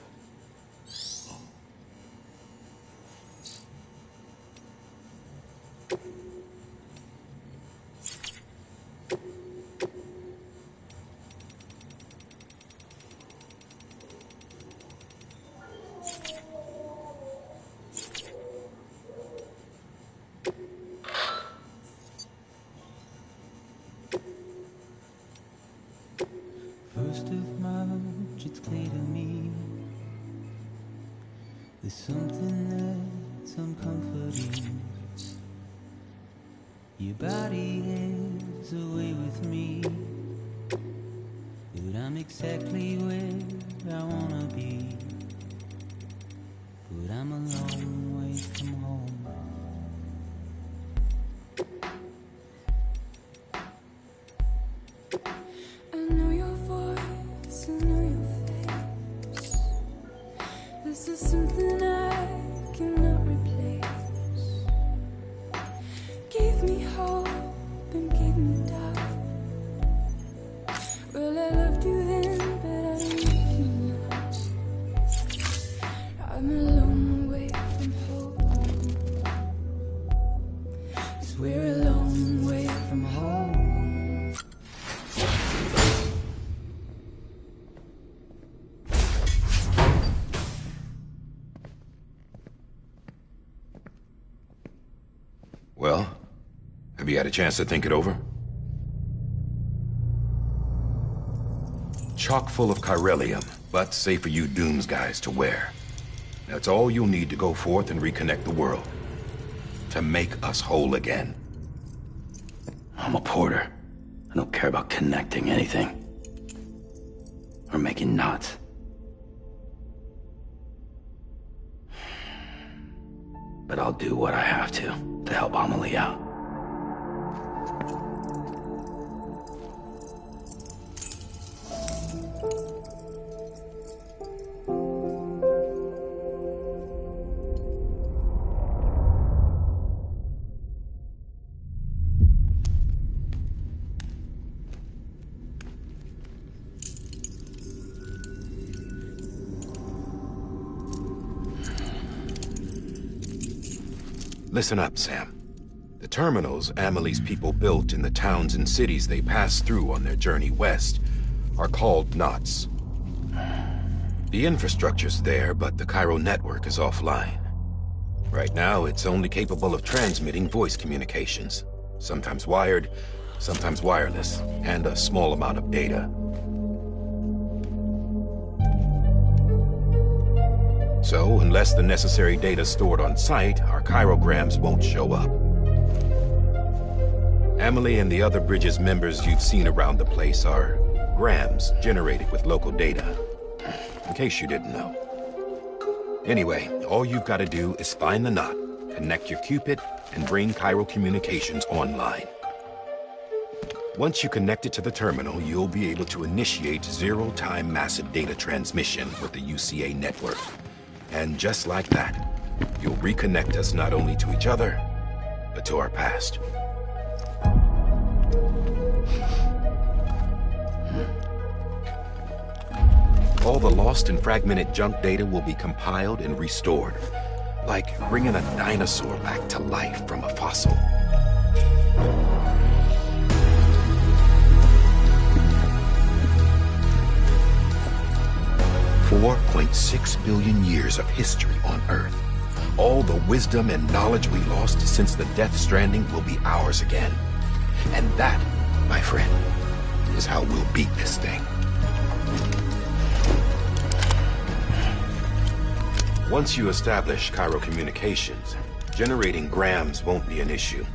[SPEAKER 10] First of March, it's clear to me there's something that's uncomforting. Your body is away with me, but I'm exactly where I wanna be. But I'm a long way from home.
[SPEAKER 11] I know your voice, I know your face. This is something I cannot replace. Gave me hope and gave me doubt. Well, I loved you then, but I don't love you now. I'm a long way from home. 'Cause we're a long way from home.
[SPEAKER 6] Well, have you had a chance to think it over? Chock full of chiralium, but safe for you Dooms guys to wear. That's all you'll need to go forth and reconnect the world. To make us whole again.
[SPEAKER 2] I'm a porter. I don't care about connecting anything. Or making knots. But I'll do what I have to help Amelie out.
[SPEAKER 6] Listen up, Sam. The terminals Amelie's people built in the towns and cities they passed through on their journey west are called knots. The infrastructure's there, but the Cairo network is offline. Right now, it's only capable of transmitting voice communications. Sometimes wired, sometimes wireless, and a small amount of data. So, unless the necessary data stored on site, our chirograms won't show up. Amelie and the other Bridges members you've seen around the place are grams generated with local data. In case you didn't know. Anyway, all you've got to do is find the knot, connect your Cupid, and bring Cairo communications online. Once you connect it to the terminal, you'll be able to initiate zero-time massive data transmission with the UCA network. And just like that, you'll reconnect us not only to each other, but to our past. All the lost and fragmented junk data will be compiled and restored, like bringing a dinosaur back to life from a fossil. $4.6 billion years of history on Earth. All the wisdom and knowledge we lost since the Death Stranding will be ours again. And that, my friend, is how we'll beat this thing. Once you establish Cairo communications, generating grams won't be an issue.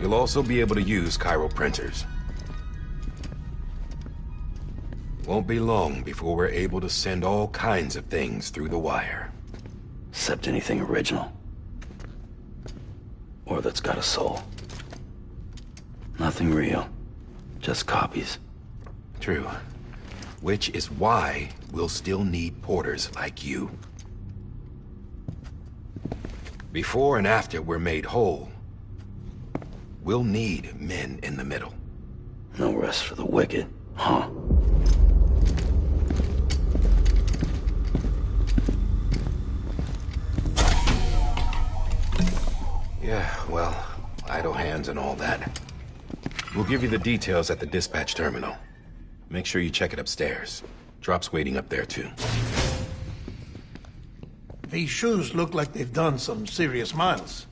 [SPEAKER 6] You'll also be able to use Cairo printers. Won't be long before we're able to send all kinds of things through the wire.
[SPEAKER 2] Except anything original. Or that's got a soul. Nothing real. Just copies.
[SPEAKER 6] True. Which is why we'll still need porters like you. Before and after we're made whole, we'll need men in the middle.
[SPEAKER 2] No rest for the wicked, huh?
[SPEAKER 6] Yeah, well, idle hands and all that. We'll give you the details at the dispatch terminal. Make sure you check it upstairs. Drop's waiting up there, too.
[SPEAKER 1] These shoes look like they've done some serious miles.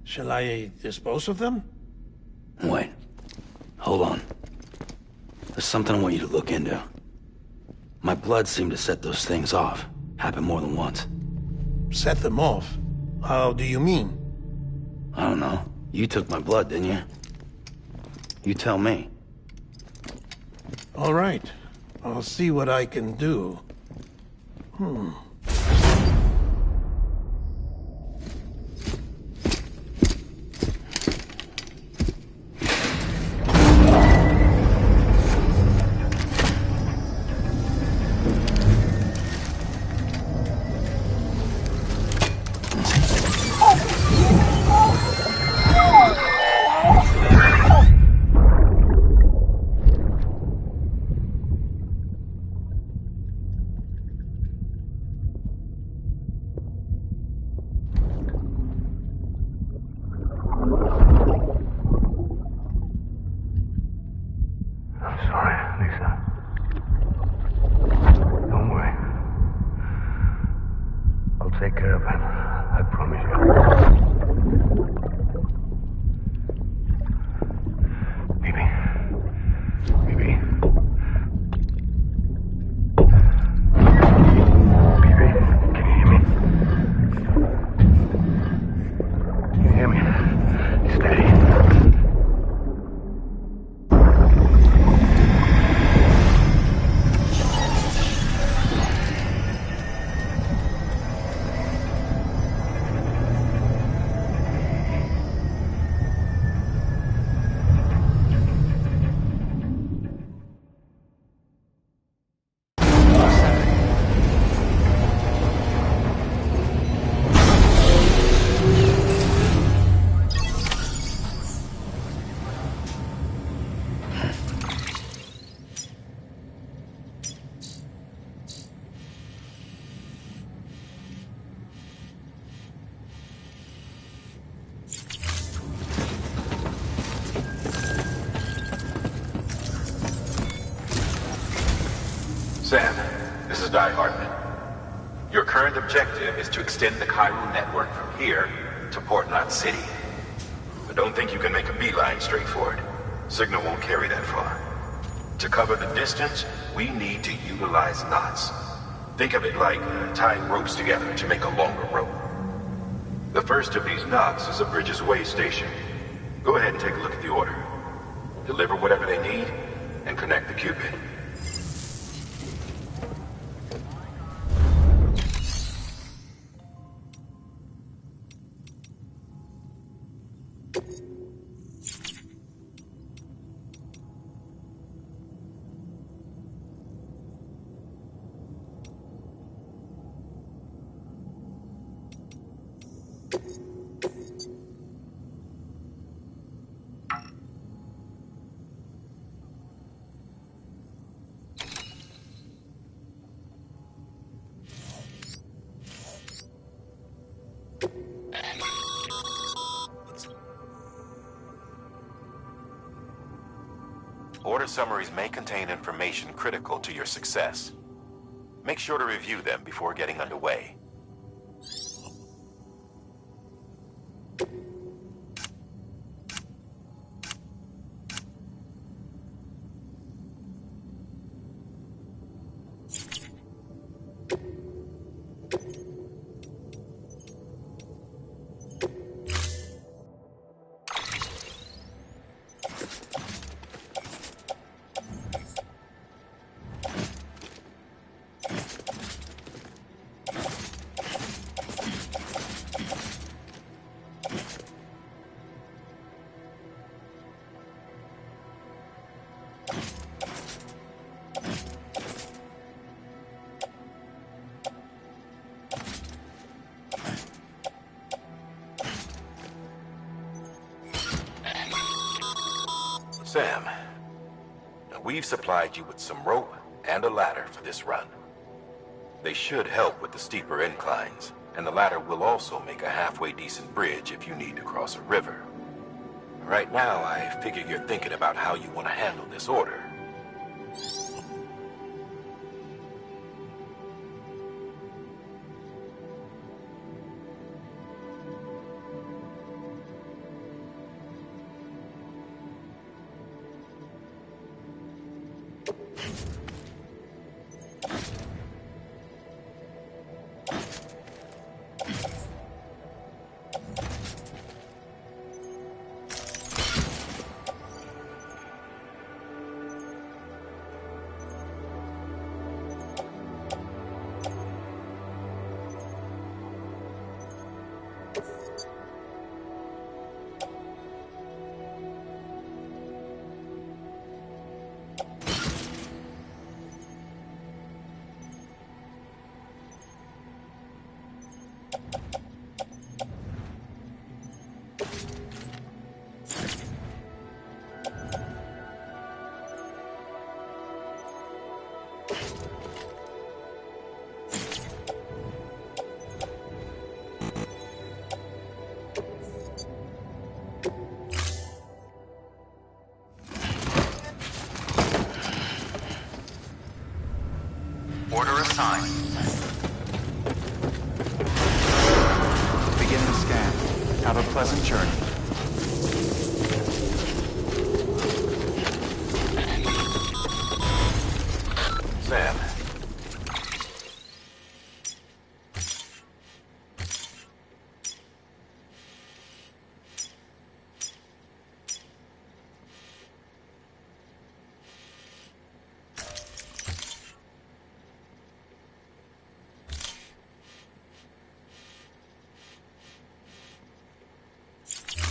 [SPEAKER 1] Shall I dispose of them?
[SPEAKER 2] Wait. Hold on. There's something I want you to look into. My blood seemed to set those things off. Happened more than once.
[SPEAKER 1] Set them off? How do you mean?
[SPEAKER 2] I don't know. You took my blood, didn't you? You tell me.
[SPEAKER 1] All right. I'll see what I can do.
[SPEAKER 13] Take care of him. I promise you. Baby. Baby. Baby, can you hear me? Can you hear me? Steady.
[SPEAKER 5] Sam, this is Di Hartman. Your current objective is to extend the chiral network from here to Port Knot City. But don't think you can make a beeline straight for it. Signal won't carry that far. To cover the distance, we need to utilize knots. Think of it like tying ropes together to make a longer rope. The first of these knots is a Bridges Way station. Go ahead and take a look at the order. Deliver whatever they need, and connect the Cupid. Order summaries may contain information critical to your success. Make sure to review them before getting underway. We've supplied you with some rope and a ladder for this run. They should help with the steeper inclines, and the ladder will also make a halfway decent bridge if you need to cross a river. Right now, I figure you're thinking about how you want to handle this order.
[SPEAKER 3] Order assigned. Beginning scan. Have a pleasant journey.
[SPEAKER 5] Sam.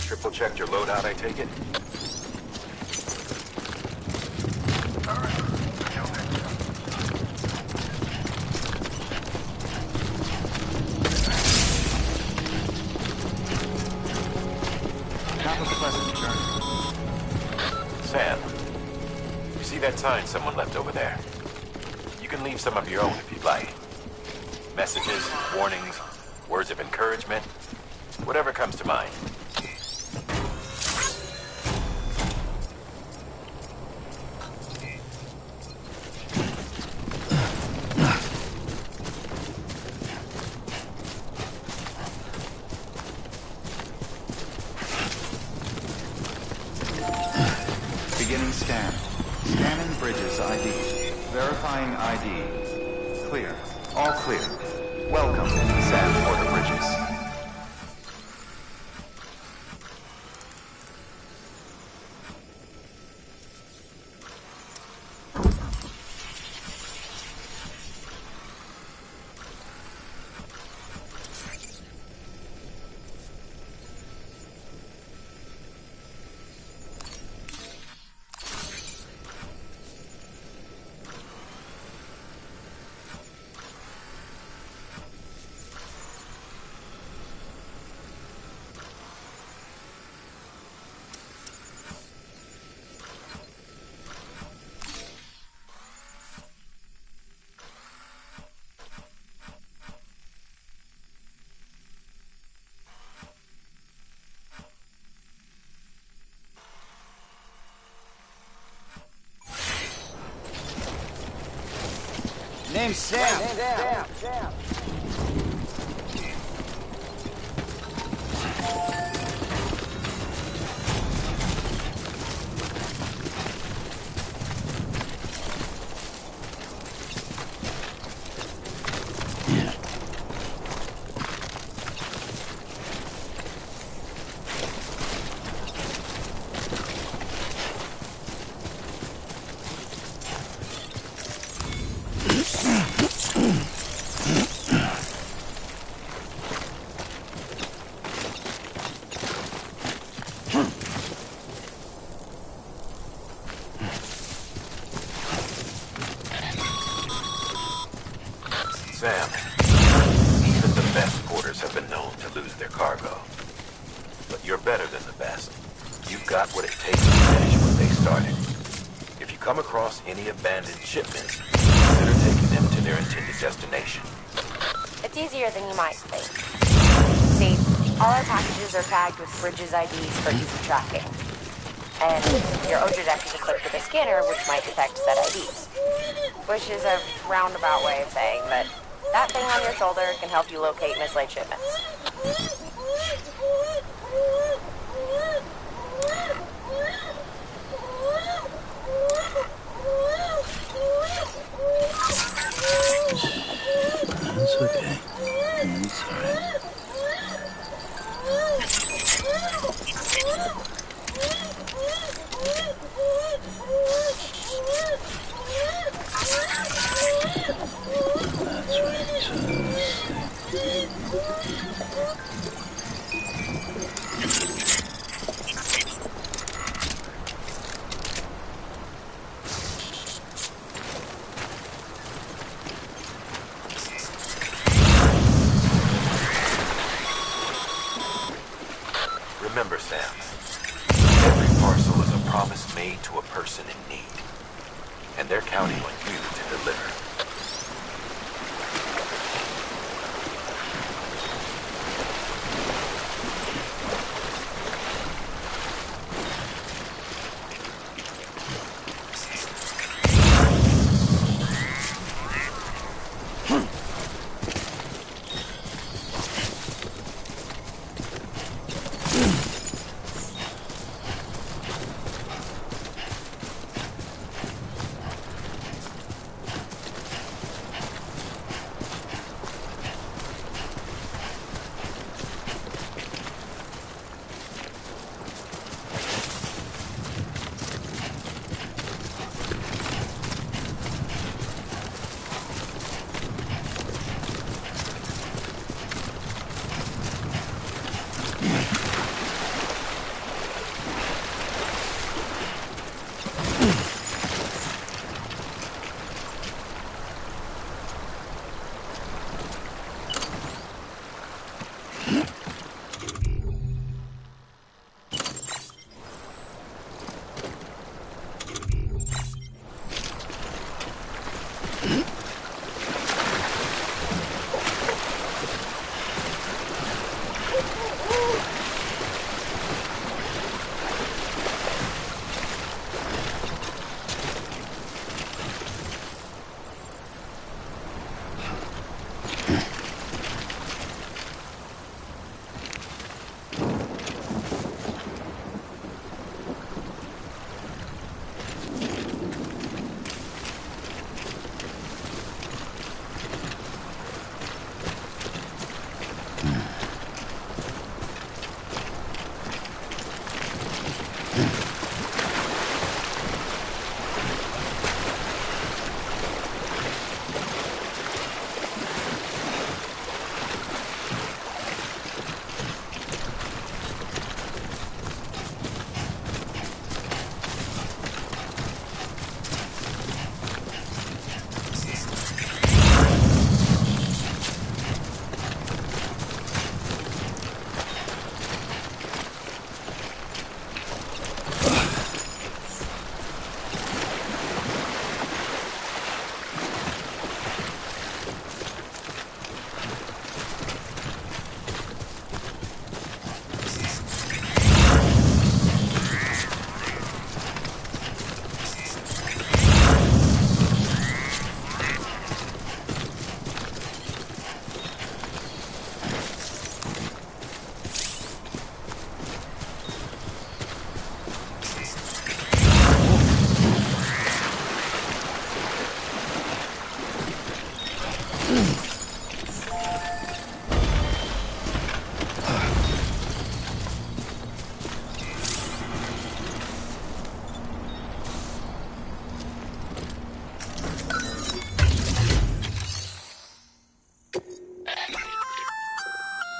[SPEAKER 5] Triple checked your loadout, I take it?
[SPEAKER 3] Have a pleasant journey.
[SPEAKER 5] Sam, you see that sign someone left over there? You can leave some of your own if you'd like. Messages, warnings, words of encouragement, whatever comes to mind.
[SPEAKER 3] Beginning scan. Scanning bridges ID. Verifying ID. Clear. All clear. Welcome, Sam Porter Bridges.
[SPEAKER 16] Name's Sam.
[SPEAKER 5] Sam, even the best porters have been known to lose their cargo. But you're better than the best. You've got what it takes to finish what they started. If you come across any abandoned shipments, consider taking them to their intended destination.
[SPEAKER 15] It's easier than you might think. See, all our packages are tagged with Bridges IDs for easy tracking. And your OJ deck is equipped with a scanner which might detect said IDs. Which is a roundabout way of saying that that thing on your shoulder can help you locate mislaid shipments.
[SPEAKER 2] That's okay. It's alright. That's right. Just sleep.
[SPEAKER 5] Remember, Sam, every parcel is a promise made to a person in need. And they're counting on you to deliver.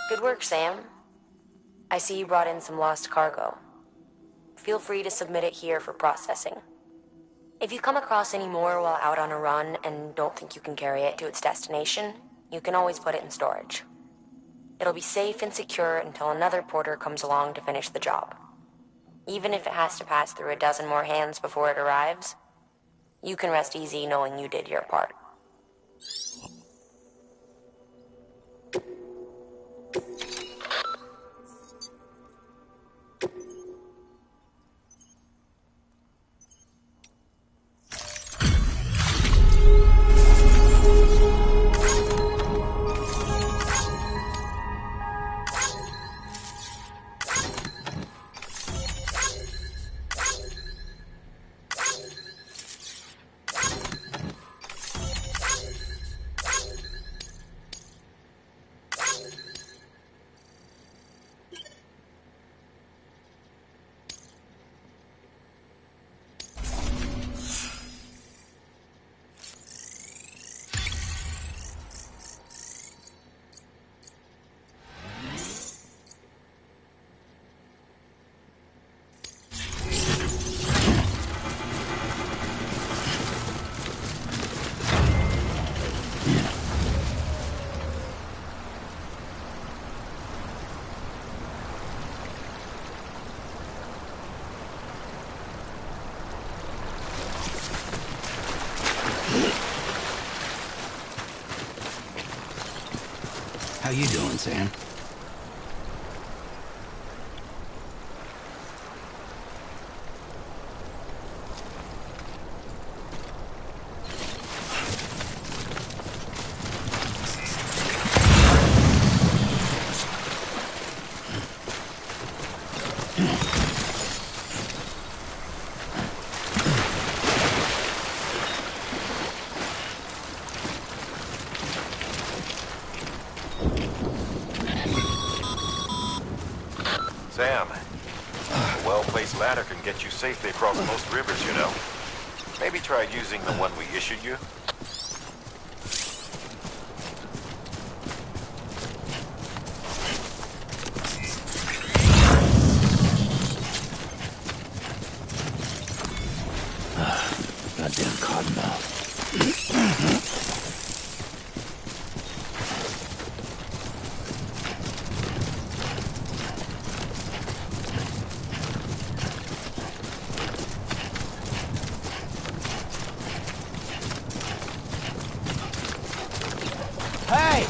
[SPEAKER 15] Good work, Sam. I see you brought in some lost cargo. Feel free to submit it here for processing. If you come across any more while out on a run and don't think you can carry it to its destination, you can always put it in storage. It'll be safe and secure until another porter comes along to finish the job. Even if it has to pass through a dozen more hands before it arrives, You can rest easy knowing you did your part.
[SPEAKER 2] How you doing, Sam?
[SPEAKER 5] Sam, a well-placed ladder can get you safely across most rivers, you know. Maybe try using the one we issued you.
[SPEAKER 2] Goddamn cottonmouth.
[SPEAKER 12] Hey!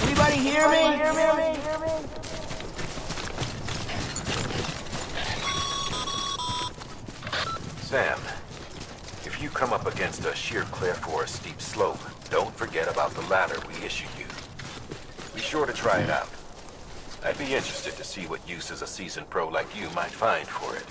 [SPEAKER 12] Anybody hear me?
[SPEAKER 5] Sam, if you come up against a sheer cliff or a steep slope, don't forget about the ladder we issued you. Be sure to try it out. I'd be interested to see what uses a seasoned pro like you might find for it.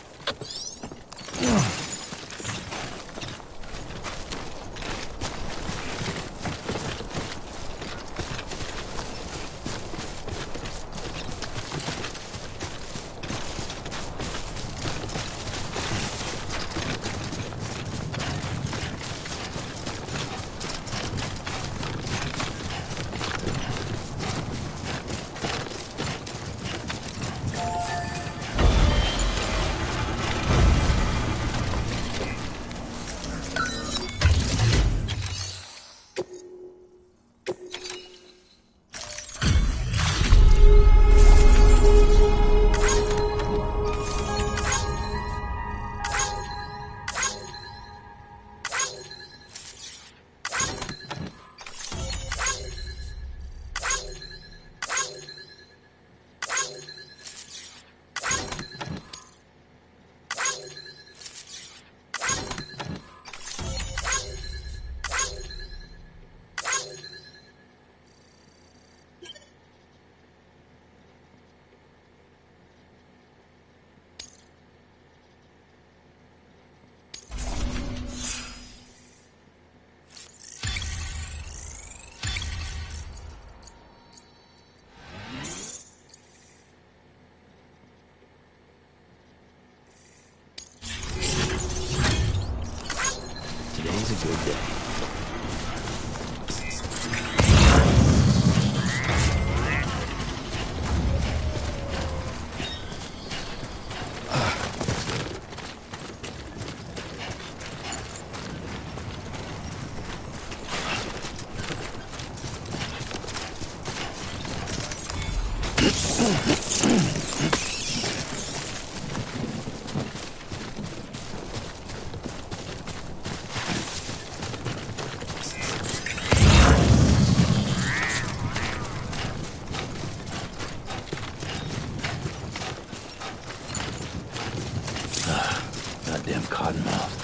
[SPEAKER 2] Goddamn cottonmouth.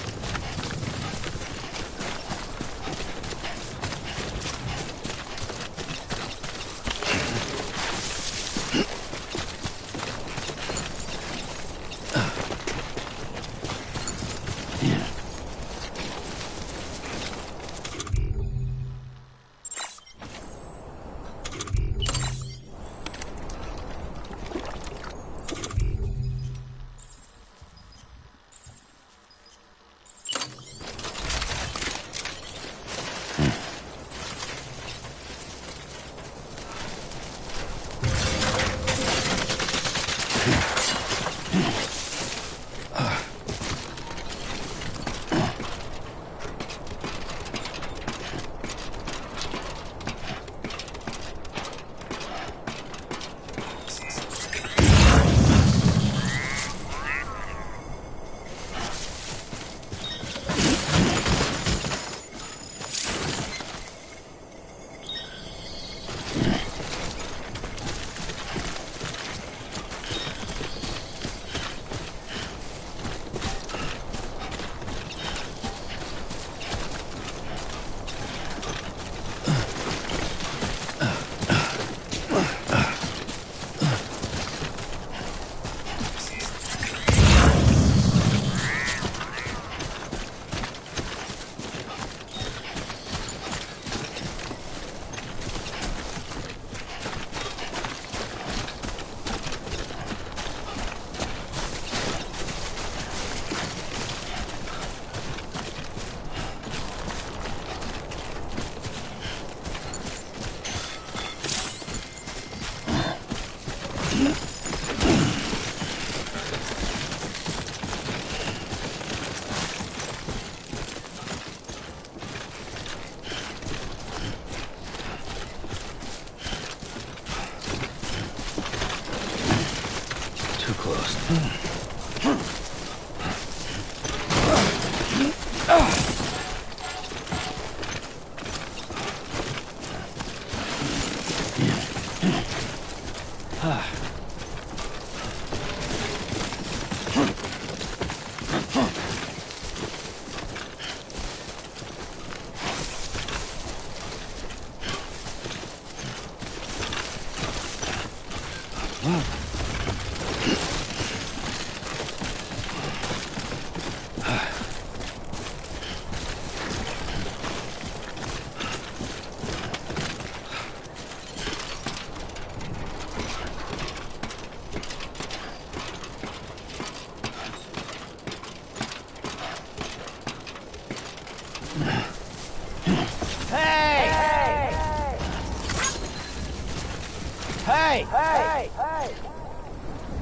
[SPEAKER 16] Hey! Hey! Hey!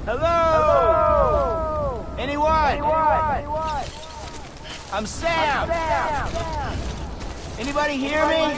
[SPEAKER 16] Hello! Anyone? I'm Sam! Anybody hear me?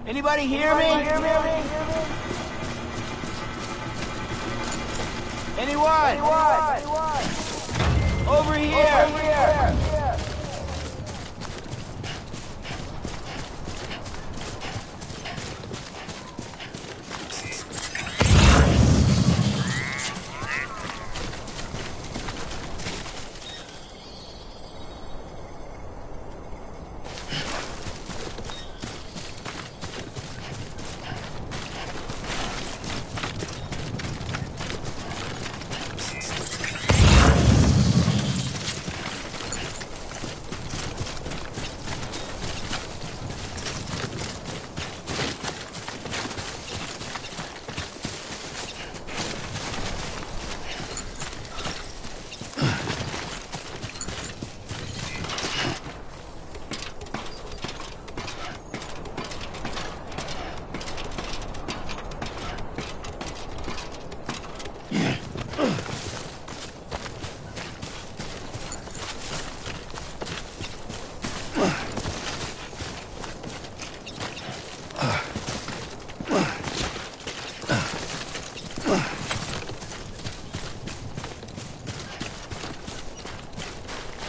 [SPEAKER 16] Anybody hear me? Anyone? Over here!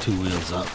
[SPEAKER 10] Two wheels up.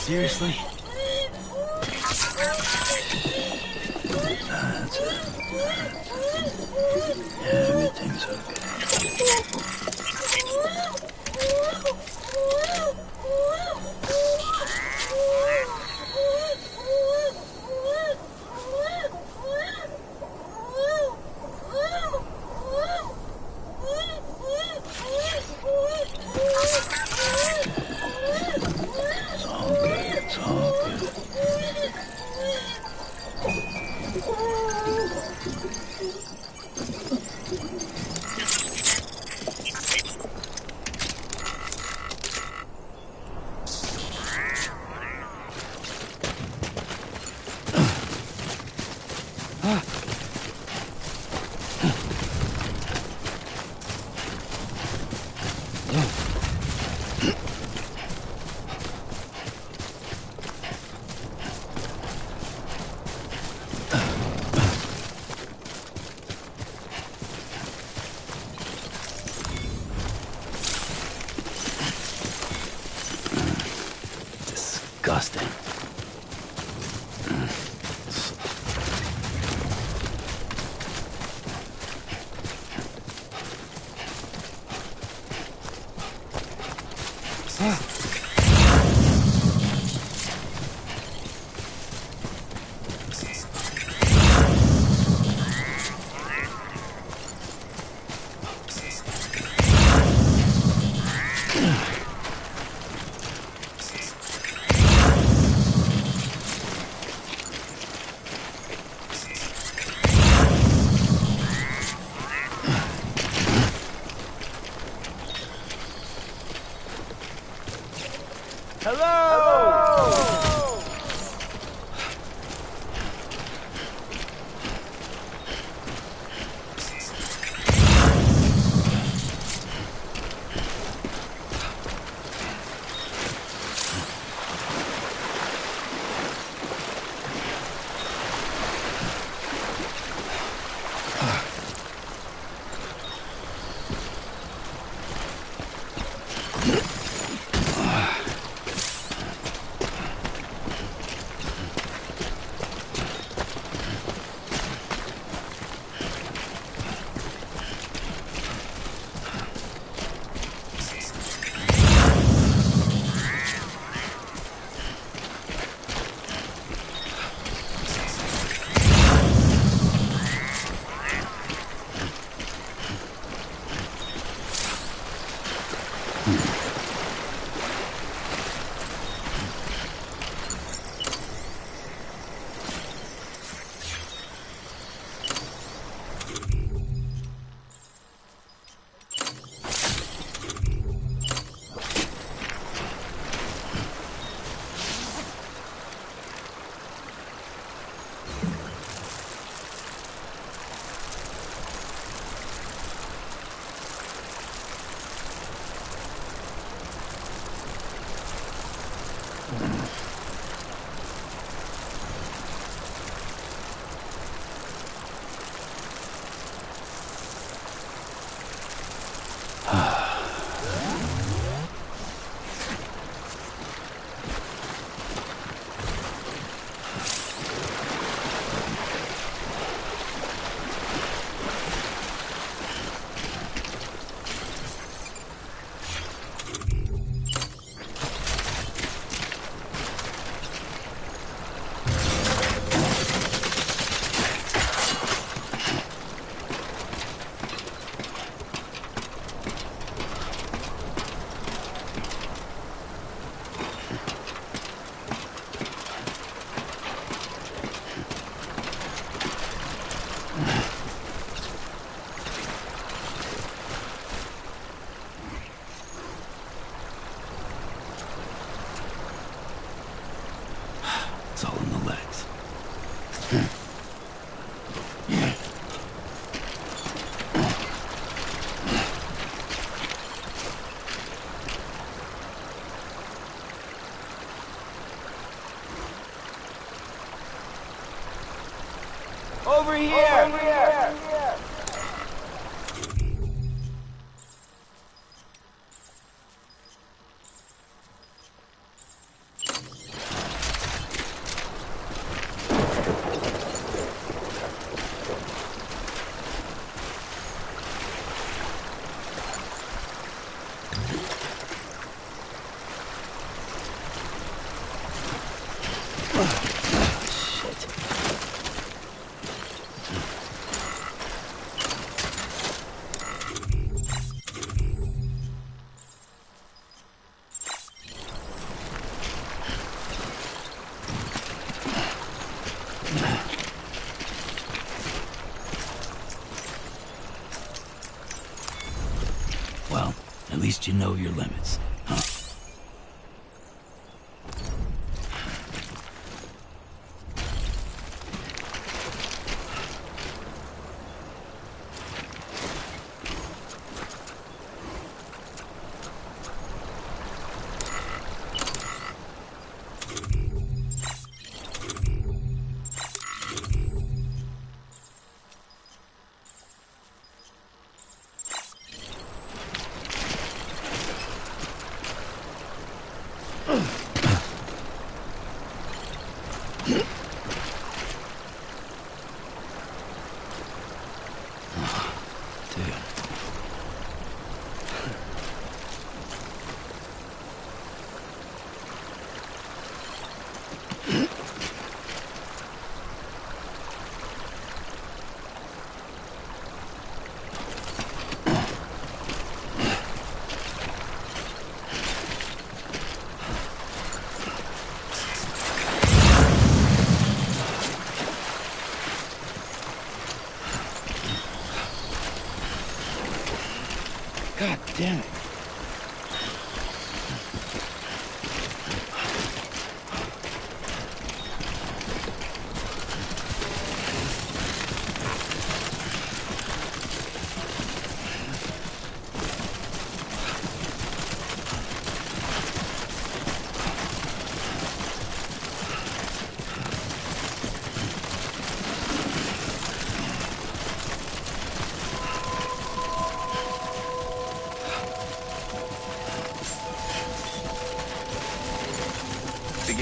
[SPEAKER 10] Seriously? That's it. Yeah, everything's okay.
[SPEAKER 2] Disgusting. It's all in the legs.
[SPEAKER 16] Over here! Over here!
[SPEAKER 2] Well, at least you know your limits, huh?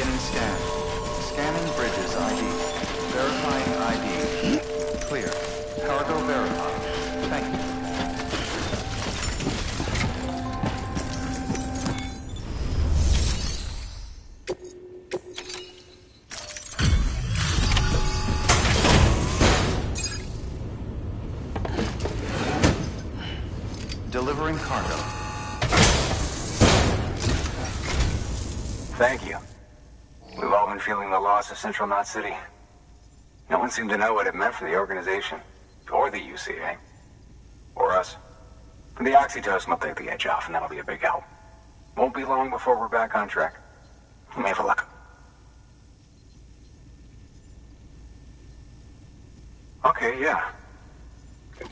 [SPEAKER 3] Beginning scan. Scanning bridges ID. Verifying ID. Clear. Cargo verified. Thank you. Delivering cargo.
[SPEAKER 17] Thank you. We've all been feeling the loss of Central Knot City. No one seemed to know what it meant for the organization, or the UCA, or us. The oxytocin will take the edge off, and that'll be a big help. Won't be long before we're back on track. You may have a look. Okay, yeah.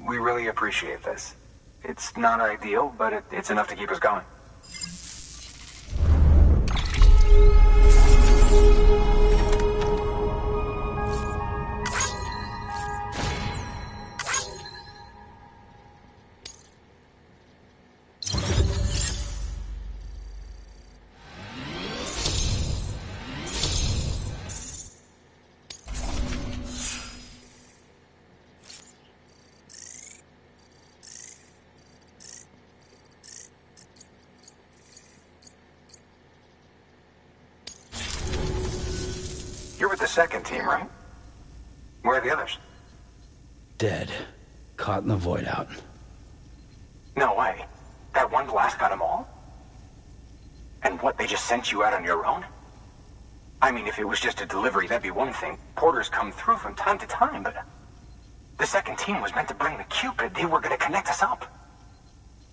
[SPEAKER 17] We really appreciate this. It's not ideal, but it's enough to keep us going. You're with the second team, right? Where are the others?
[SPEAKER 2] Dead. Caught in the void out.
[SPEAKER 17] No way. That one blast got them all? And what, they just sent you out on your own? I mean, if it was just a delivery, that'd be one thing. Porters come through from time to time, but... The second team was meant to bring the Cupid. They were gonna connect us up.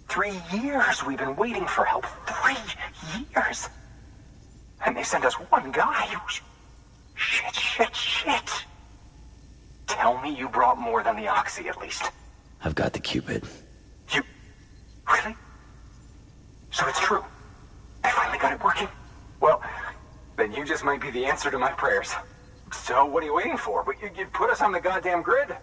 [SPEAKER 17] 3 years we've been waiting for help. 3 years! And they sent us one guy. Shit. Tell me you brought more than the Oxy, at least.
[SPEAKER 2] I've got the Cupid.
[SPEAKER 17] You... Really? So it's true. I finally got it working. Well, then you just might be the answer to my prayers. So what are you waiting for? You put us on the goddamn grid.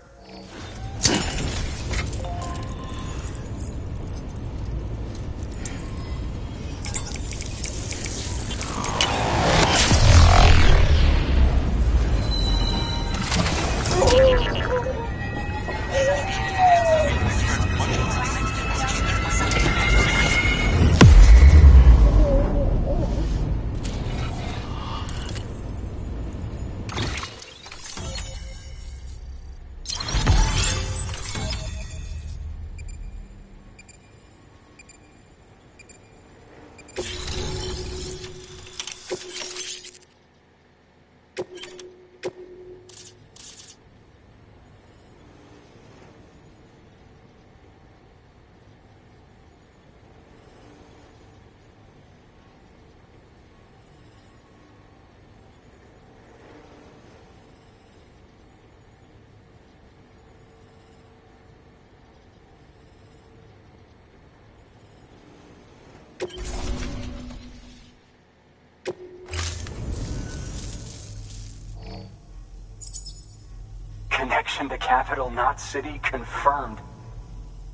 [SPEAKER 17] Connection to Capital Knot City confirmed.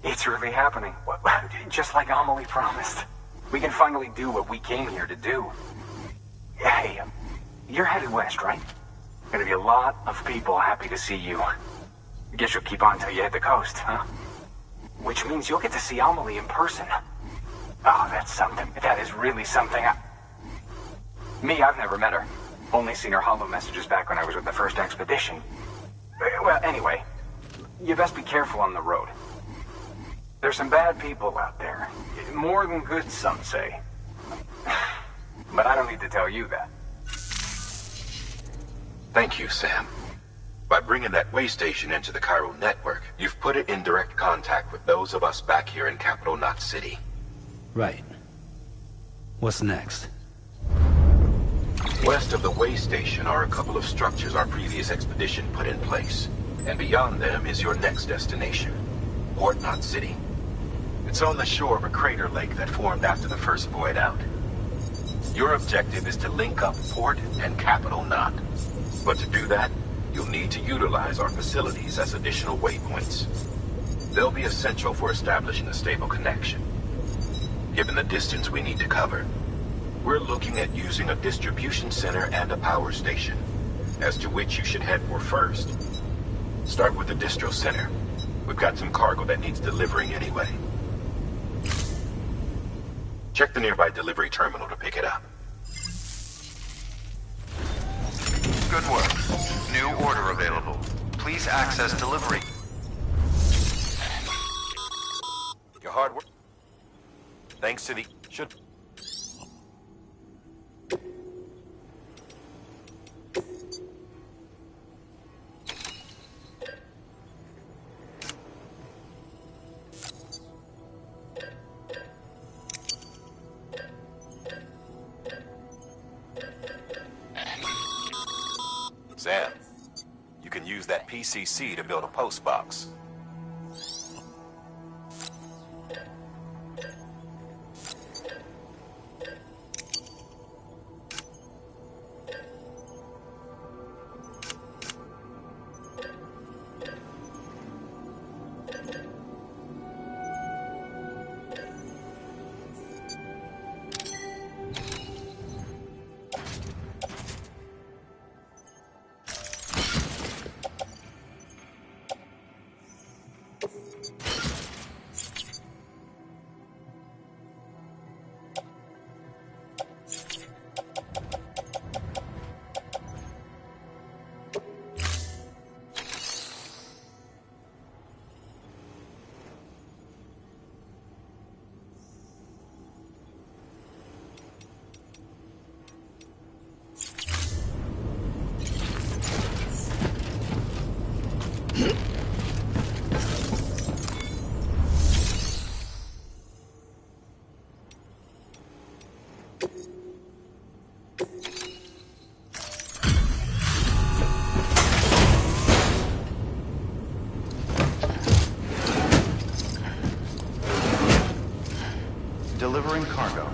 [SPEAKER 17] It's really happening. Just like Amelie promised. We can finally do what we came here to do. Hey, you're headed west, right? Gonna be a lot of people happy to see you. Guess you'll keep on till you hit the coast, huh? Which means you'll get to see Amelie in person. Oh, that's something. That is really something. Me, I've never met her. Only seen her holo messages back when I was with the first expedition. Well, anyway, you best be careful on the road. There's some bad people out there. More than good, some say. But I don't need to tell you that.
[SPEAKER 6] Thank you, Sam. By bringing that way station into the Cairo network, you've put it in direct contact with those of us back here in Capital Knot City.
[SPEAKER 2] Right. What's next?
[SPEAKER 6] West of the way station are a couple of structures our previous expedition put in place. And beyond them is your next destination, Port Knot City. It's on the shore of a crater lake that formed after the first void out. Your objective is to link up Port and Capital Knot. But to do that, you'll need to utilize our facilities as additional waypoints. They'll be essential for establishing a stable connection. Given the distance we need to cover, We're looking at using a distribution center and a power station, as to which you should head for first. Start with the distro center. We've got some cargo that needs delivering anyway. Check the nearby delivery terminal to pick it up.
[SPEAKER 3] Good work. New order available. Please access delivery.
[SPEAKER 5] Your hard work. Thanks to the... should... Sam, you can use that PCC to build a post box.
[SPEAKER 3] Delivering cargo.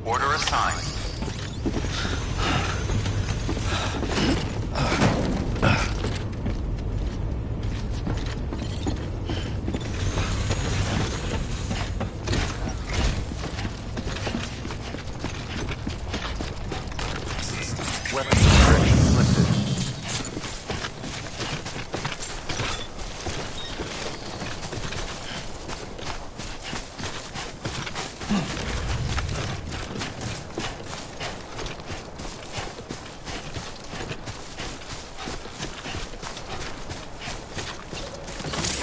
[SPEAKER 3] Order assigned. Weapons restrictions lifted.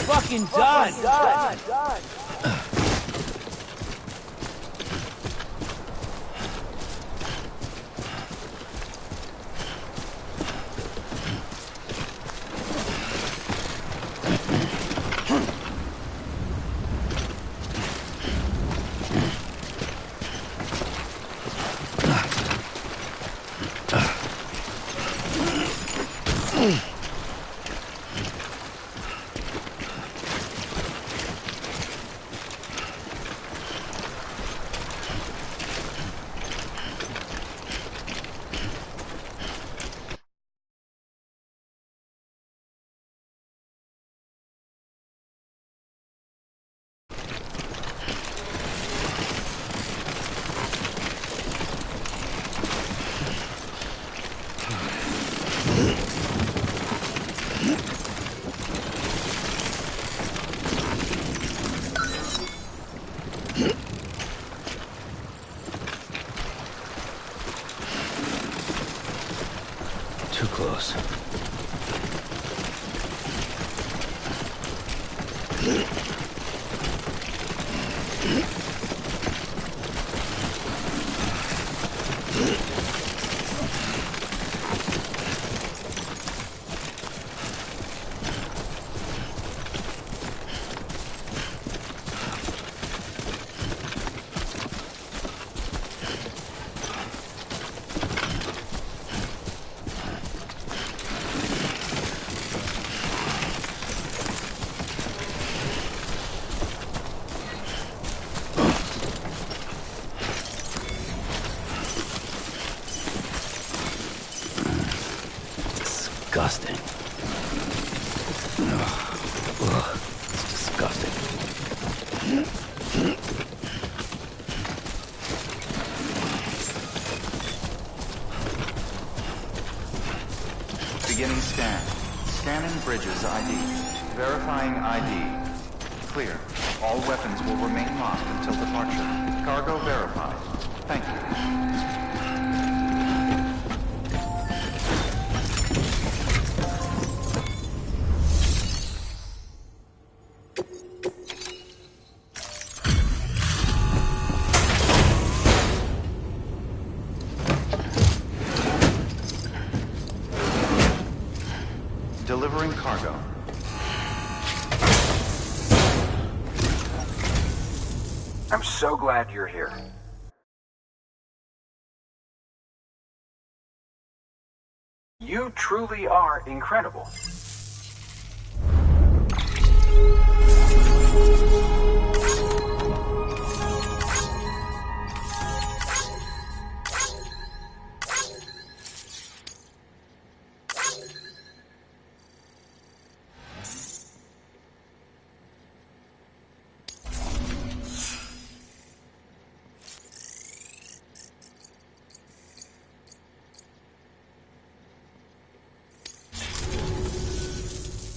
[SPEAKER 16] Fucking done!
[SPEAKER 2] Disgusting. Ugh. It's disgusting.
[SPEAKER 3] Beginning scan. Scanning bridges ID. Verifying ID. Clear. All weapons will remain locked until departure. Cargo verified. Thank you. Delivering cargo.
[SPEAKER 17] I'm so glad you're here. You truly are incredible.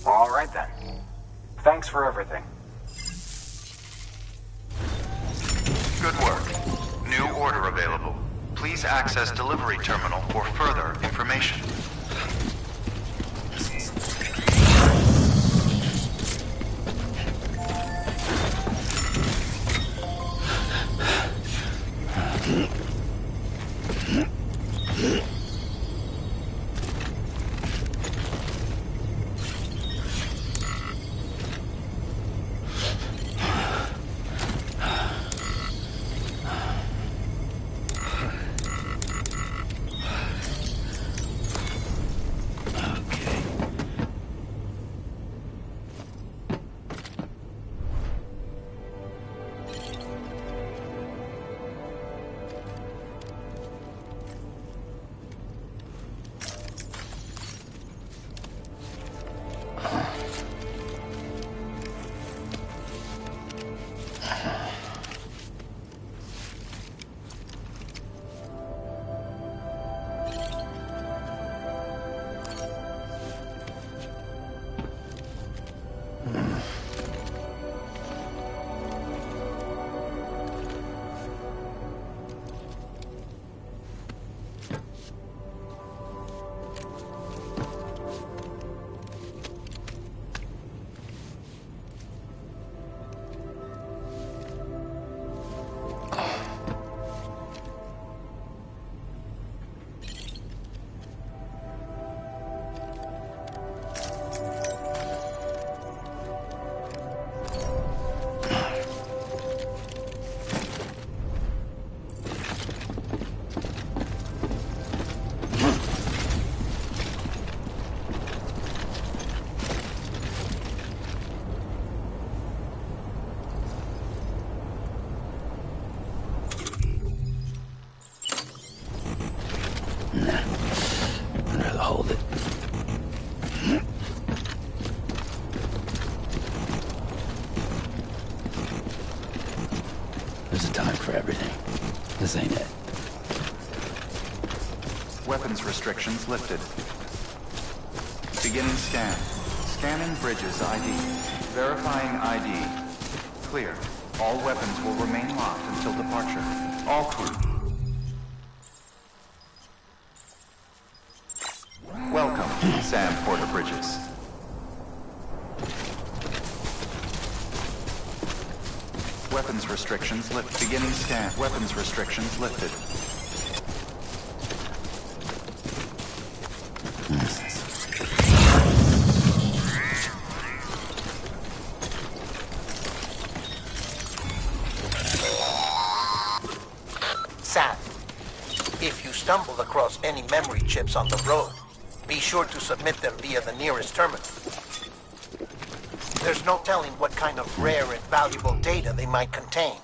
[SPEAKER 17] All right then. Thanks for everything.
[SPEAKER 3] Good work. New order available. Please access delivery terminal for further information.
[SPEAKER 2] I'd rather hold it. There's a time for everything. This ain't it.
[SPEAKER 3] Weapons restrictions lifted. Beginning scan. Scanning bridges ID. Verifying ID. Clear. All weapons will remain locked until departure. All crew. Welcome, Sam Porter Bridges. Weapons restrictions lifted. Beginning scan. Weapons restrictions lifted.
[SPEAKER 12] Sam, if you stumble across any memory chips on the road, be sure to submit them via the nearest terminal. There's no telling what kind of rare and valuable data they might contain.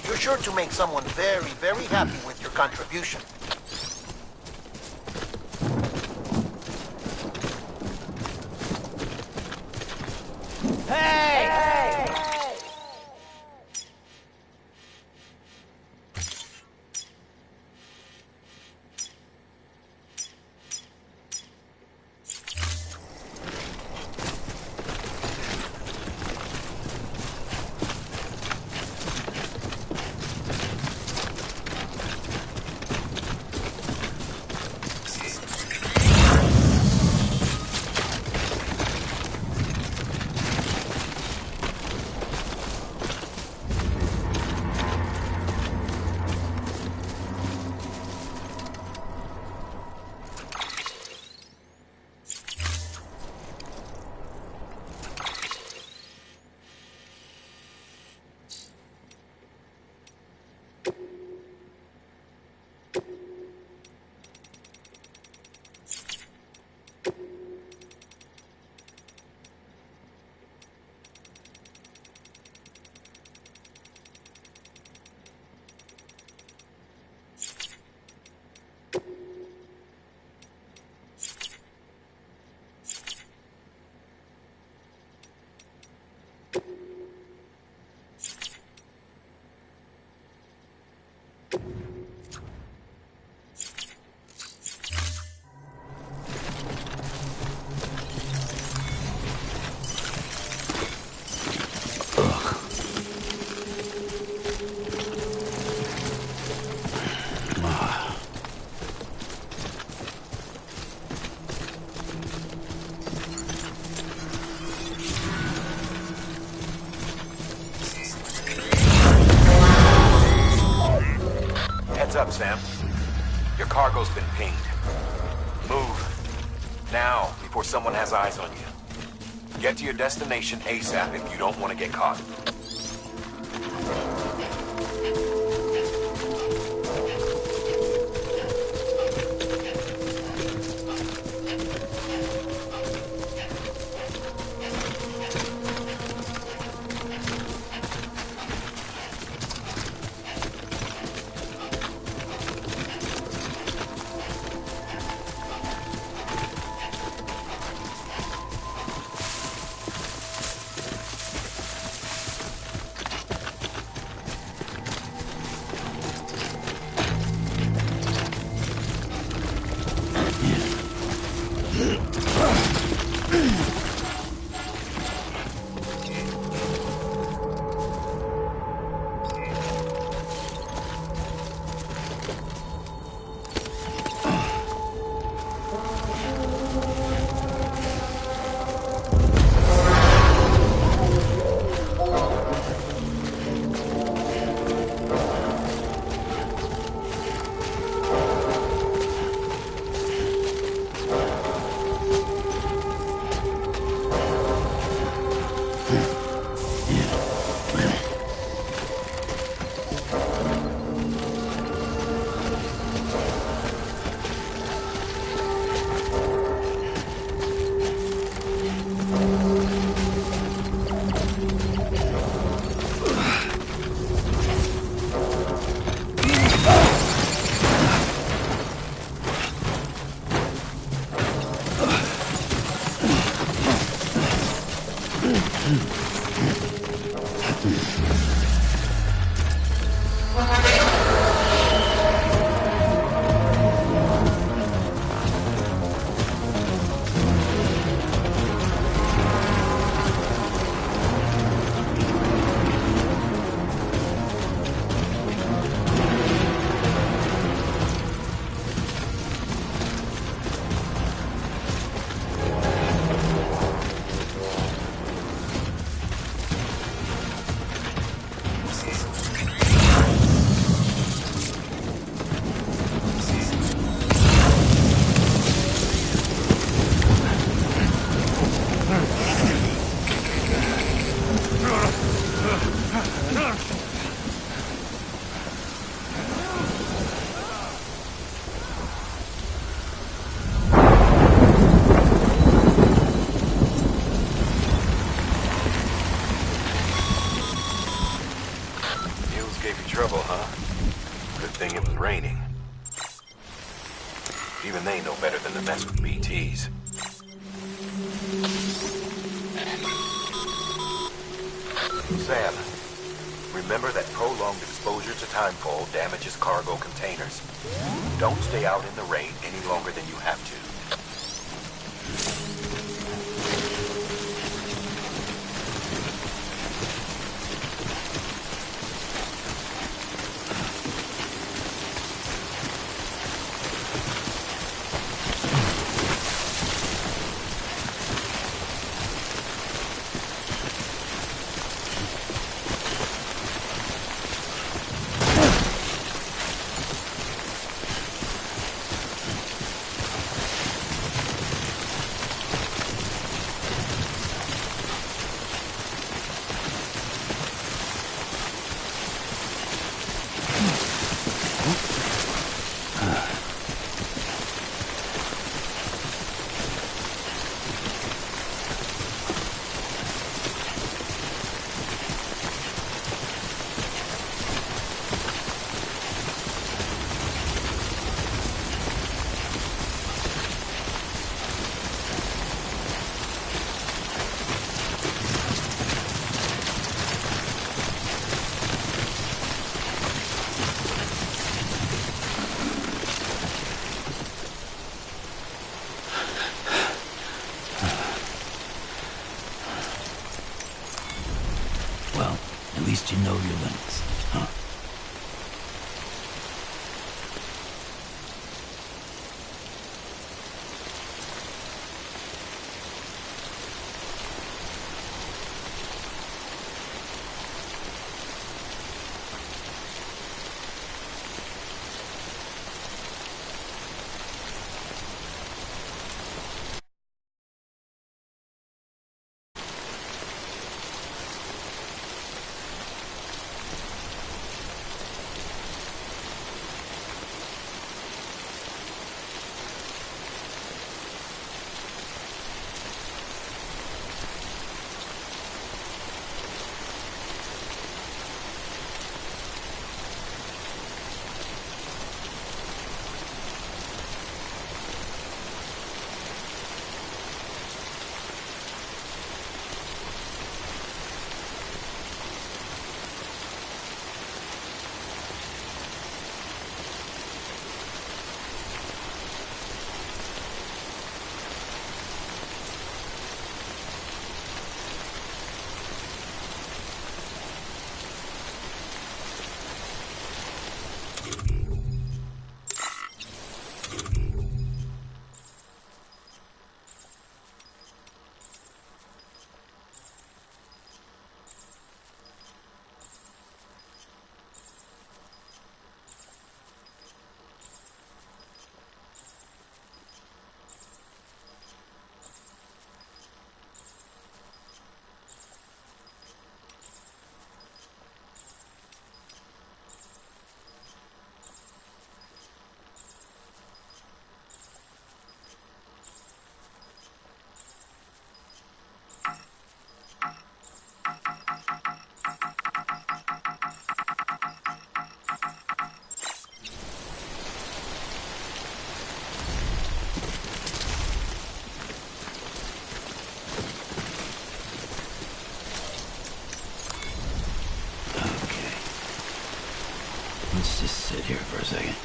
[SPEAKER 12] You're sure to make someone very, very happy with your contribution.
[SPEAKER 16] Hey! Hey!
[SPEAKER 5] Heads up, Sam. Your cargo's been pinged. Move. Now, before someone has eyes on you. Get to your destination ASAP if you don't want to get caught. days. Sam, remember that prolonged exposure to timefall damages cargo containers. Don't stay out in the rain any longer than you have to.
[SPEAKER 2] At least you know your limits, huh? Let's just sit here for a second.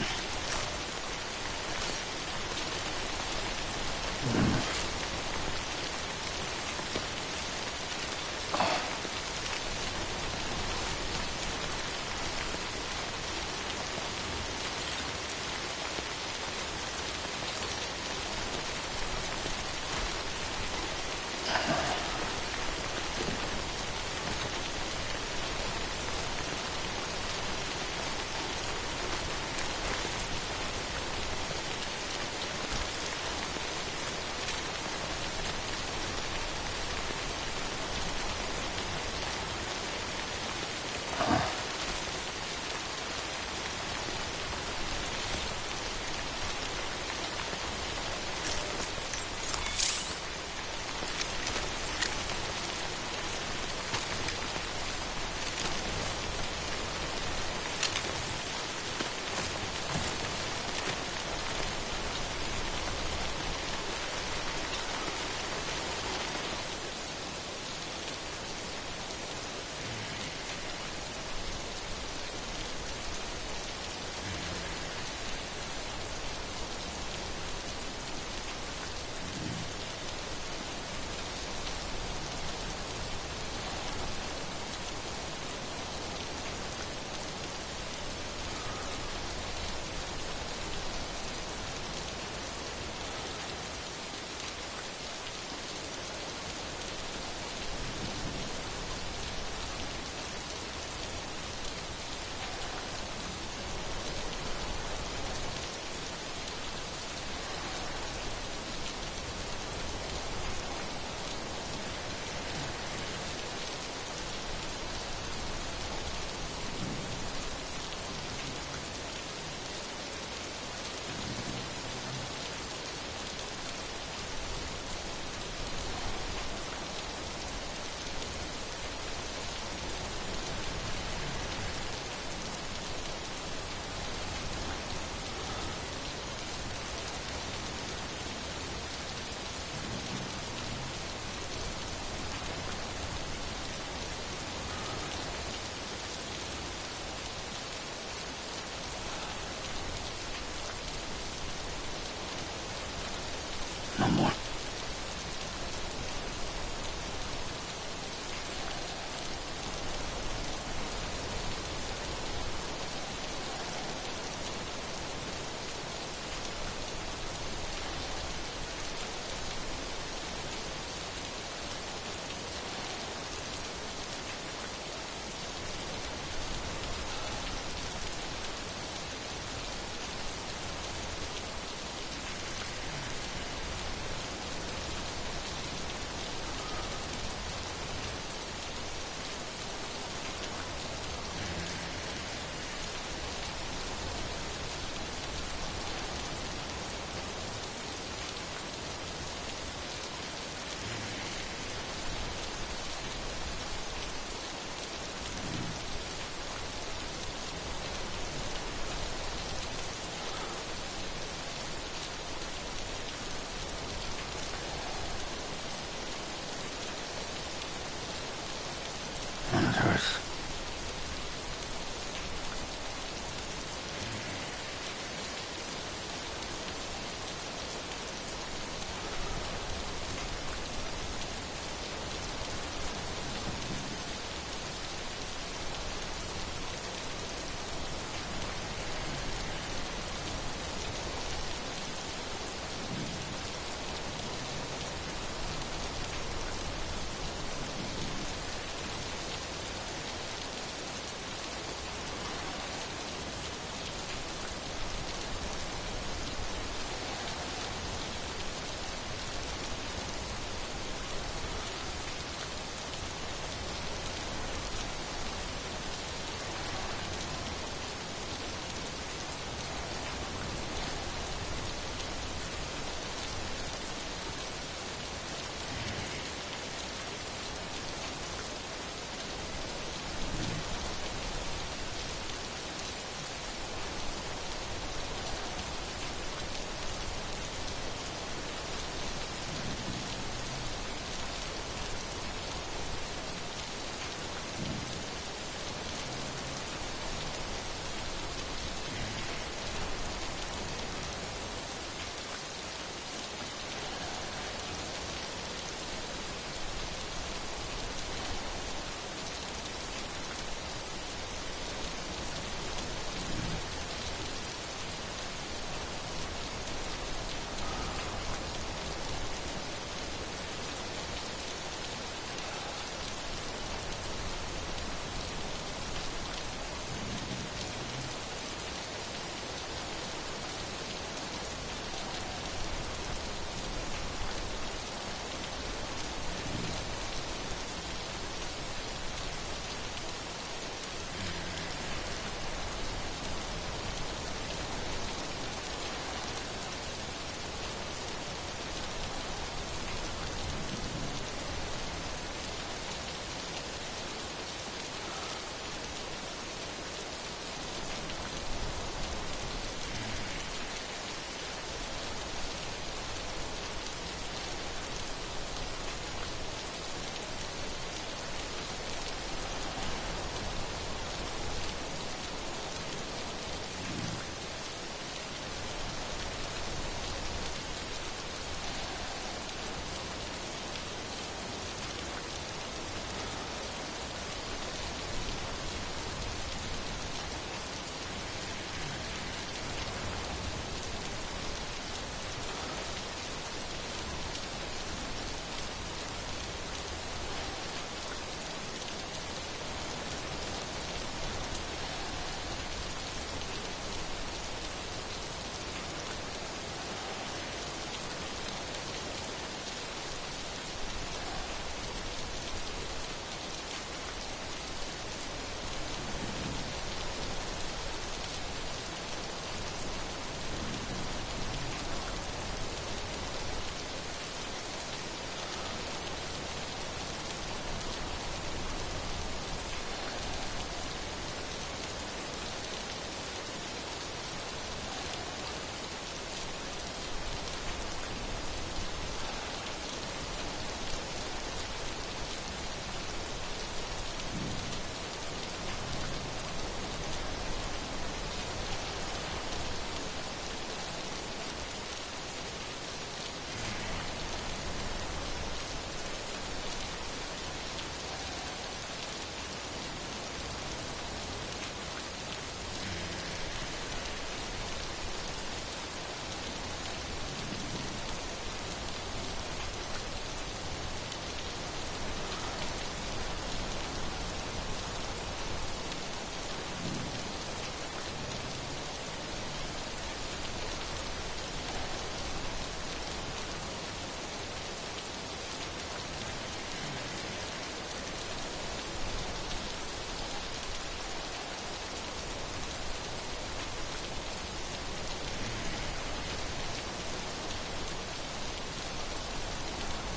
[SPEAKER 2] no more.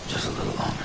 [SPEAKER 2] Just a little longer.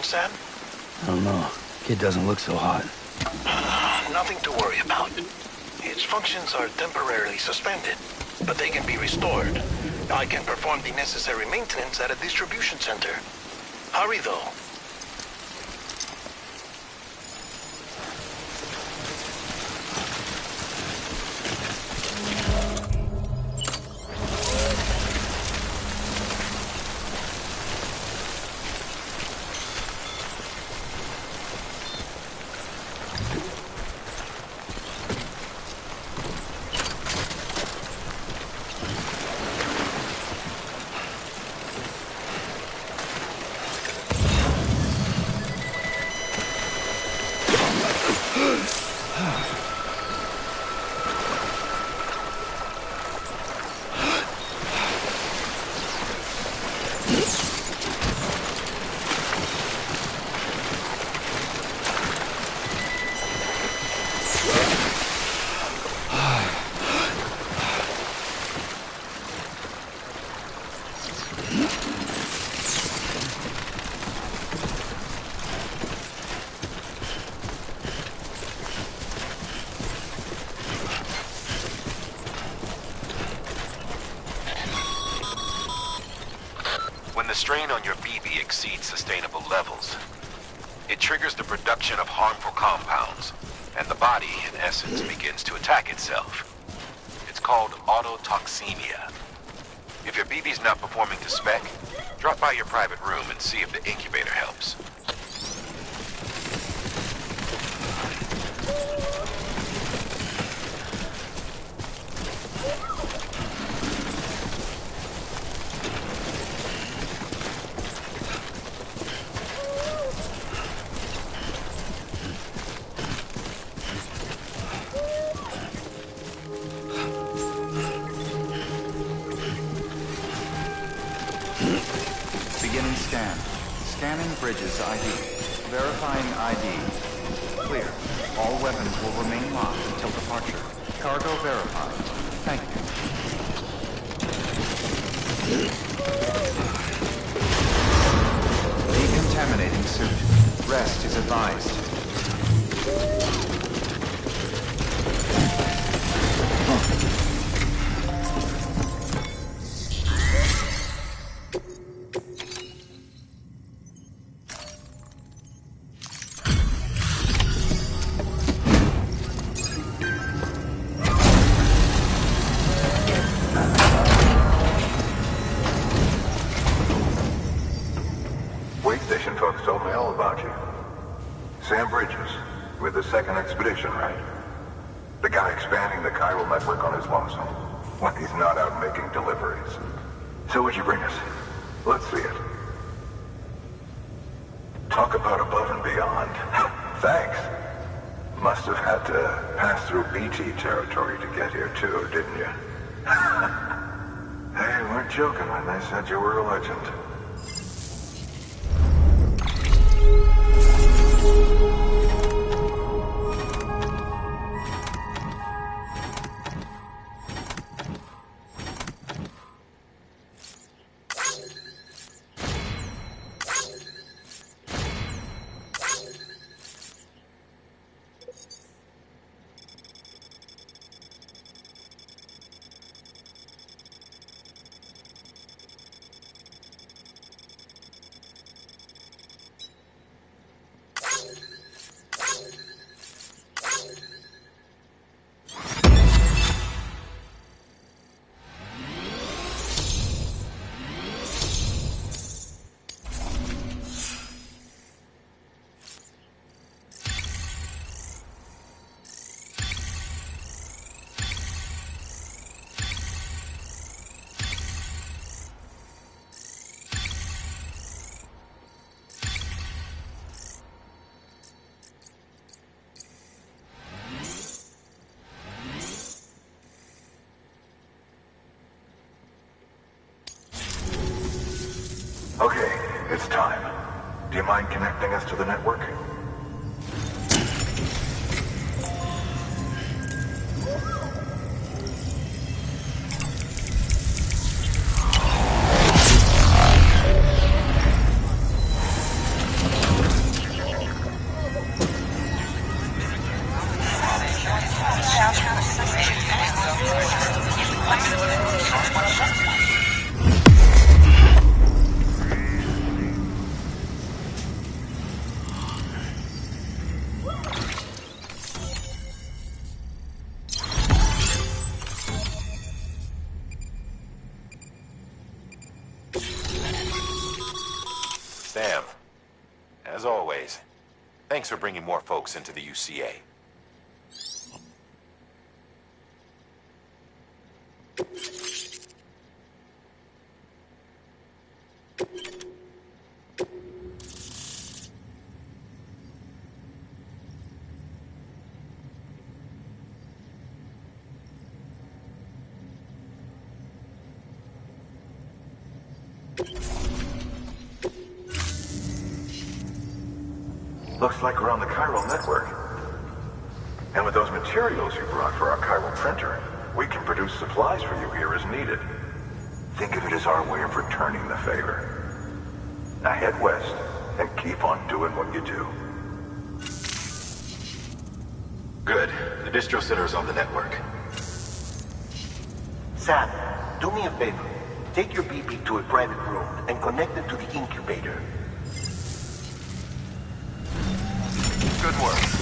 [SPEAKER 1] Sam?
[SPEAKER 2] I don't know. Kid doesn't look so hot.
[SPEAKER 1] Nothing to worry about. Its functions are temporarily suspended, but they can be restored. I can perform the necessary maintenance at a distribution center. Hurry, though.
[SPEAKER 5] strain on your BB exceeds sustainable levels. It triggers the production of harmful compounds, and the body, in essence, begins to attack itself. It's called autotoxemia. If your BB's not performing to spec, drop by your private room and see if the incubator helps.
[SPEAKER 3] Beginning scan. Scanning bridges ID. Verifying ID. Clear. All weapons will remain locked until departure. Cargo verified. Thank you. Decontaminating suit. Rest is advised.
[SPEAKER 18] Wait station folks told me all about you. Sam Bridges, with the second expedition, right? The guy expanding the chiral network on his lonesome, when he's not out making deliveries. So what'd you bring us? Let's see it. Talk about above and beyond. Thanks. Must have had to pass through BT territory to get here too, didn't you? They weren't joking when they said you were a legend. Okay, it's time. Do you mind connecting us to the network?
[SPEAKER 5] Sam, as always, thanks for bringing more folks into the UCA.
[SPEAKER 18] Looks like we're on the chiral network. And with those materials you brought for our chiral printer, we can produce supplies for you here as needed. Think of it as our way of returning the favor. Now head west and keep on doing what you do.
[SPEAKER 5] Good. The distro center is on the network.
[SPEAKER 12] Sam, do me a favor. Take your BB to a private room and connect it to the incubator.
[SPEAKER 5] Good work.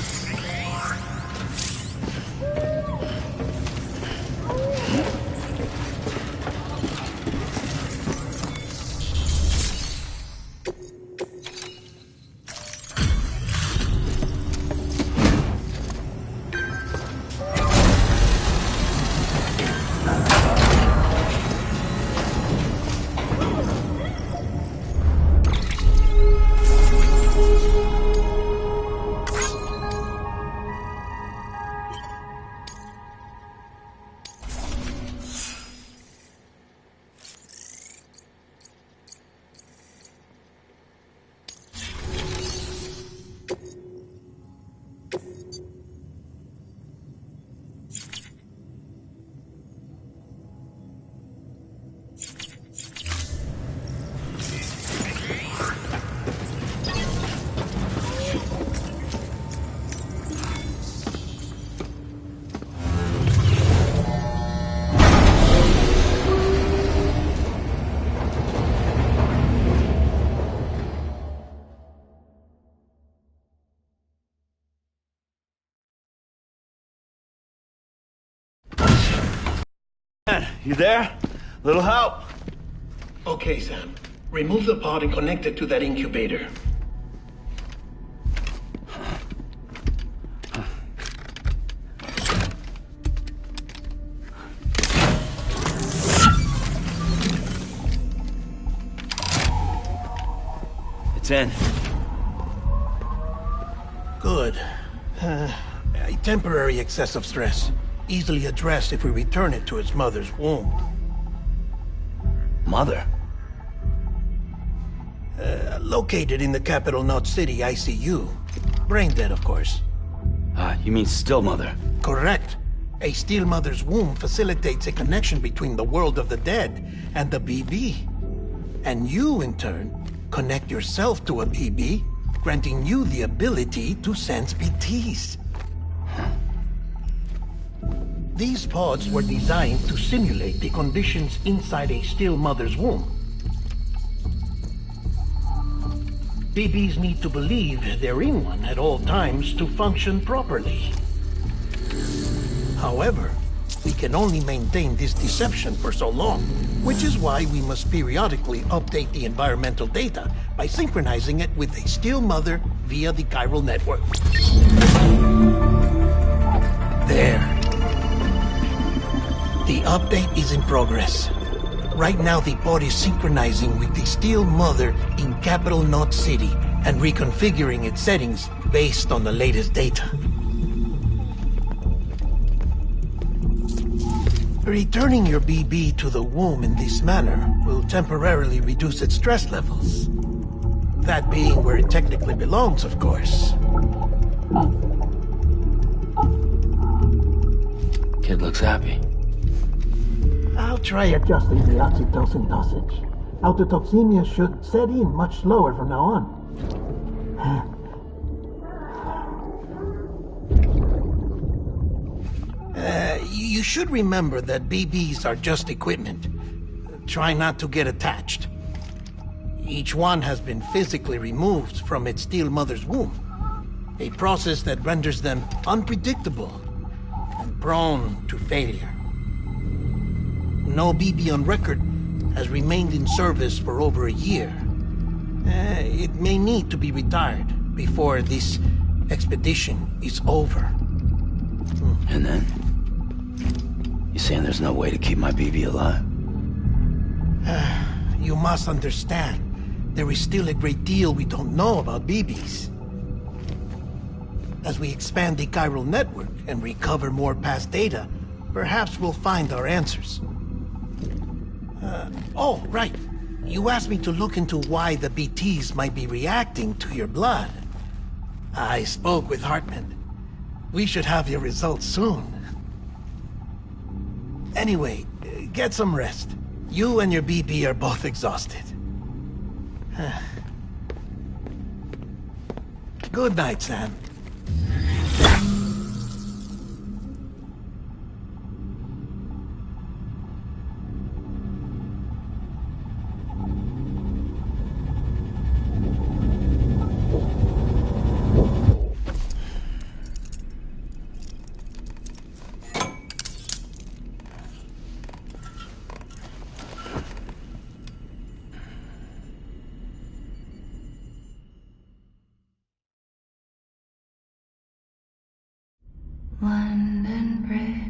[SPEAKER 1] You there? Little help? Okay, Sam. Remove the pod and connect it to that incubator.
[SPEAKER 16] It's in.
[SPEAKER 1] Good. A temporary excess of stress. Easily addressed if we return it to its mother's womb.
[SPEAKER 16] Mother?
[SPEAKER 1] Located in the capital Knot City ICU. Brain dead, of course.
[SPEAKER 16] You mean still mother?
[SPEAKER 1] Correct. A still mother's womb facilitates a connection between the world of the dead and the BB. And you, in turn, connect yourself to a BB, granting you the ability to sense BTs. These pods were designed to simulate the conditions inside a still mother's womb. BBs need to believe they're in one at all times to function properly. However, we can only maintain this deception for so long, which is why we must periodically update the environmental data by synchronizing it with a still mother via the chiral network. There. The update is in progress. Right now, the pod is synchronizing with the still mother in capital Knot City and reconfiguring its settings based on the latest data. Returning your BB to the womb in this manner will temporarily reduce its stress levels. That being where it technically belongs, of course.
[SPEAKER 16] Kid looks happy.
[SPEAKER 1] I'll try adjusting the oxytocin dosage. Autotoxemia should set in much slower from now on. You should remember that BBs are just equipment. Try not to get attached. Each one has been physically removed from its still mother's womb. A process that renders them unpredictable and prone to failure. No BB on record has remained in service for over a year. It may need to be retired before this expedition is over.
[SPEAKER 2] And then? You saying there's no way to keep my BB alive?
[SPEAKER 1] You must understand, there is still a great deal we don't know about BBs. As we expand the chiral network and recover more past data, perhaps we'll find our answers. Oh, right. You asked me to look into why the BTs might be reacting to your blood. I spoke with Hartman. We should have your results soon. Anyway, get some rest. You and your BB are both exhausted. Good night, Sam.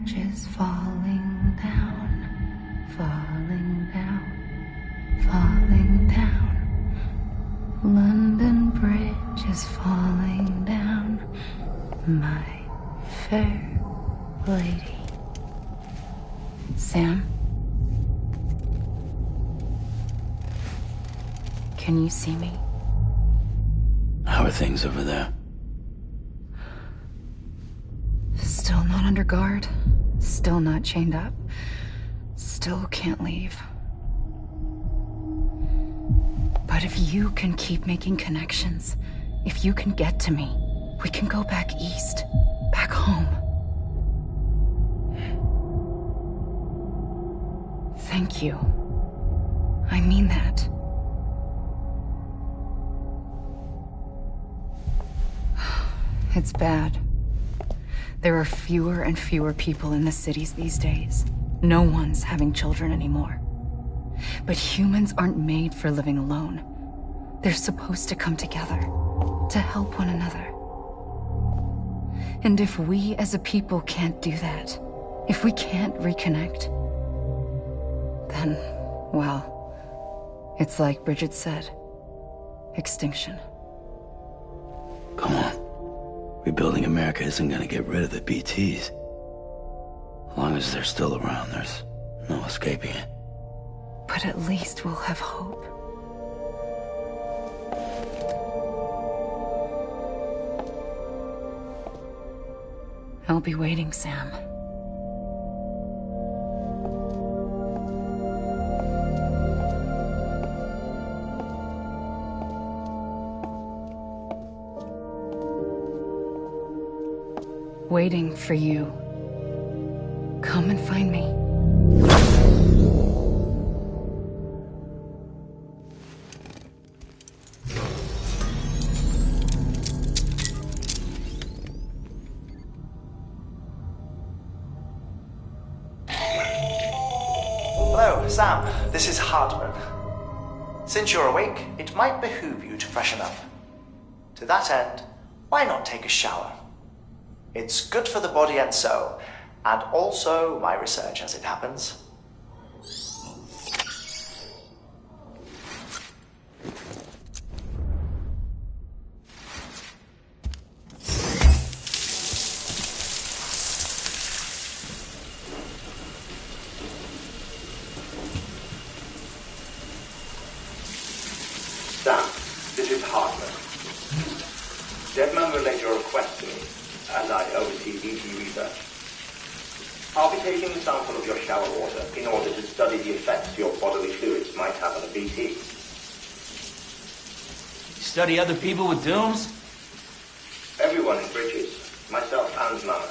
[SPEAKER 4] bridge is falling down, falling down, falling down. London Bridge is falling down, my fair lady. Sam? Can you see me?
[SPEAKER 16] How are things over there?
[SPEAKER 4] Still not under guard. Still not chained up. Still can't leave. But if you can keep making connections, if you can get to me, we can go back east. Back home. Thank you. I mean that. It's bad. There are fewer and fewer people in the cities these days. No one's having children anymore. But humans aren't made for living alone. They're supposed to come together, to help one another. And if we as a people can't do that, if we can't reconnect, then, well, it's like Bridget said, extinction.
[SPEAKER 16] Come on. Rebuilding America isn't gonna get rid of the BTs. As long as they're still around, there's no escaping it.
[SPEAKER 4] But at least we'll have hope. I'll be waiting, Sam. Waiting for you. Come and find me.
[SPEAKER 14] Hello, Sam. This is Hartman. Since you're awake, it might behoove you to freshen up. To that end, why not take a shower? It's good for the body and soul, and also my research as it happens.
[SPEAKER 19] Sam, this is Hartman. Deadman relayed your request to me, as I oversee BT research. I'll be taking a sample of your shower water in order to study the effects your bodily fluids might have on a BT.
[SPEAKER 16] Study other people with dooms?
[SPEAKER 19] Everyone in Bridges, myself and Mama.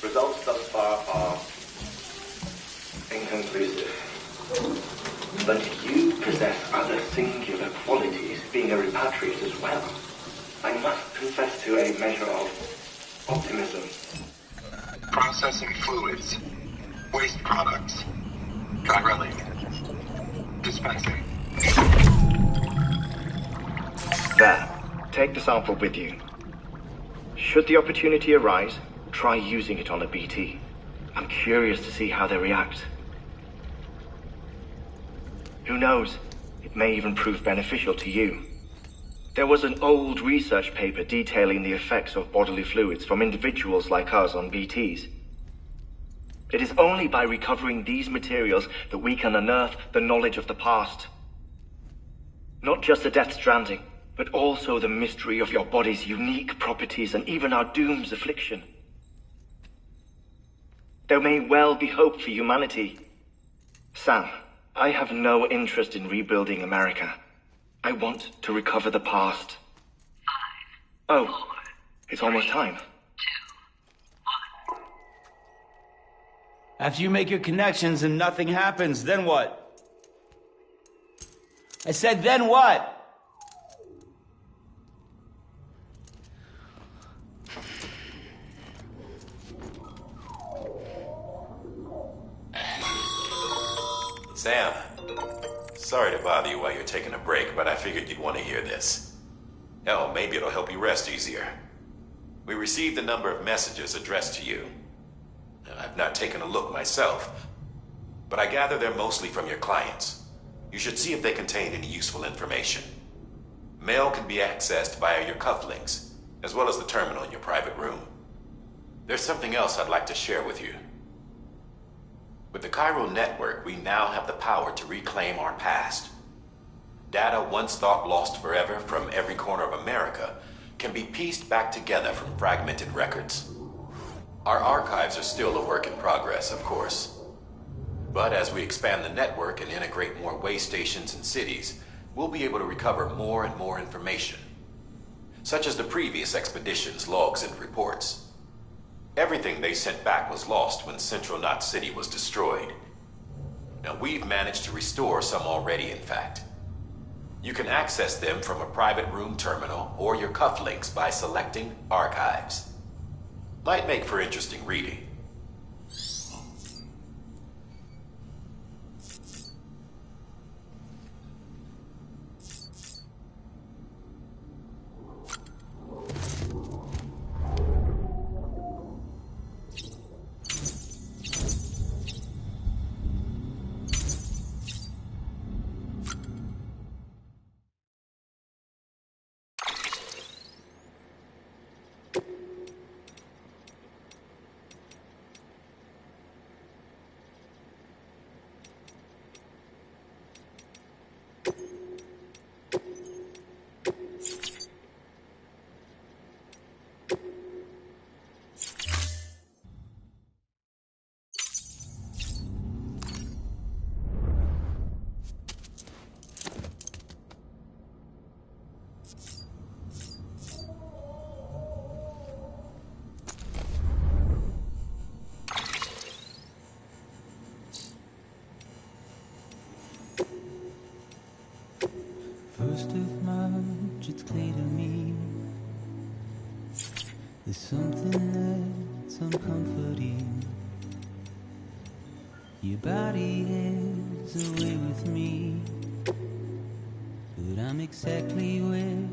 [SPEAKER 19] Results thus far are inconclusive. But you possess other singular qualities, being a repatriate as well. I must confess to a measure of optimism.
[SPEAKER 18] Processing fluids. Waste products. Chirelli. Dispensing.
[SPEAKER 19] There. Take the sample with you. Should the opportunity arise, try using it on a BT. I'm curious to see how they react. Who knows? It may even prove beneficial to you. There was an old research paper detailing the effects of bodily fluids from individuals like us on BTs. It is only by recovering these materials that we can unearth the knowledge of the past. Not just the Death Stranding, but also the mystery of your body's unique properties and even our doom's affliction. There may well be hope for humanity. Sam, I have no interest in rebuilding America. I want to recover the past. 5, 4, it's almost time.
[SPEAKER 16] 2, 1. After you make your connections and nothing happens, then what? I said, then what?
[SPEAKER 5] Sam, sorry to bother you while you're taking a break, but I figured you'd want to hear this. Hell, maybe it'll help you rest easier. We received a number of messages addressed to you. I've not taken a look myself, but I gather they're mostly from your clients. You should see if they contain any useful information. Mail can be accessed via your cufflinks, as well as the terminal in your private room. There's something else I'd like to share with you. With the chiral network, we now have the power to reclaim our past. Data once thought lost forever from every corner of America can be pieced back together from fragmented records. Our archives are still a work in progress, of course. But as we expand the network and integrate more way stations and cities, we'll be able to recover more and more information, such as the previous expedition's logs and reports. Everything they sent back was lost when Central Knot City was destroyed. Now, we've managed to restore some already, in fact. You can access them from a private room terminal or your cufflinks by selecting Archives. Might make for interesting reading.
[SPEAKER 10] First of March, it's clear to me there's something that's uncomforting. Your body is away with me, but I'm exactly where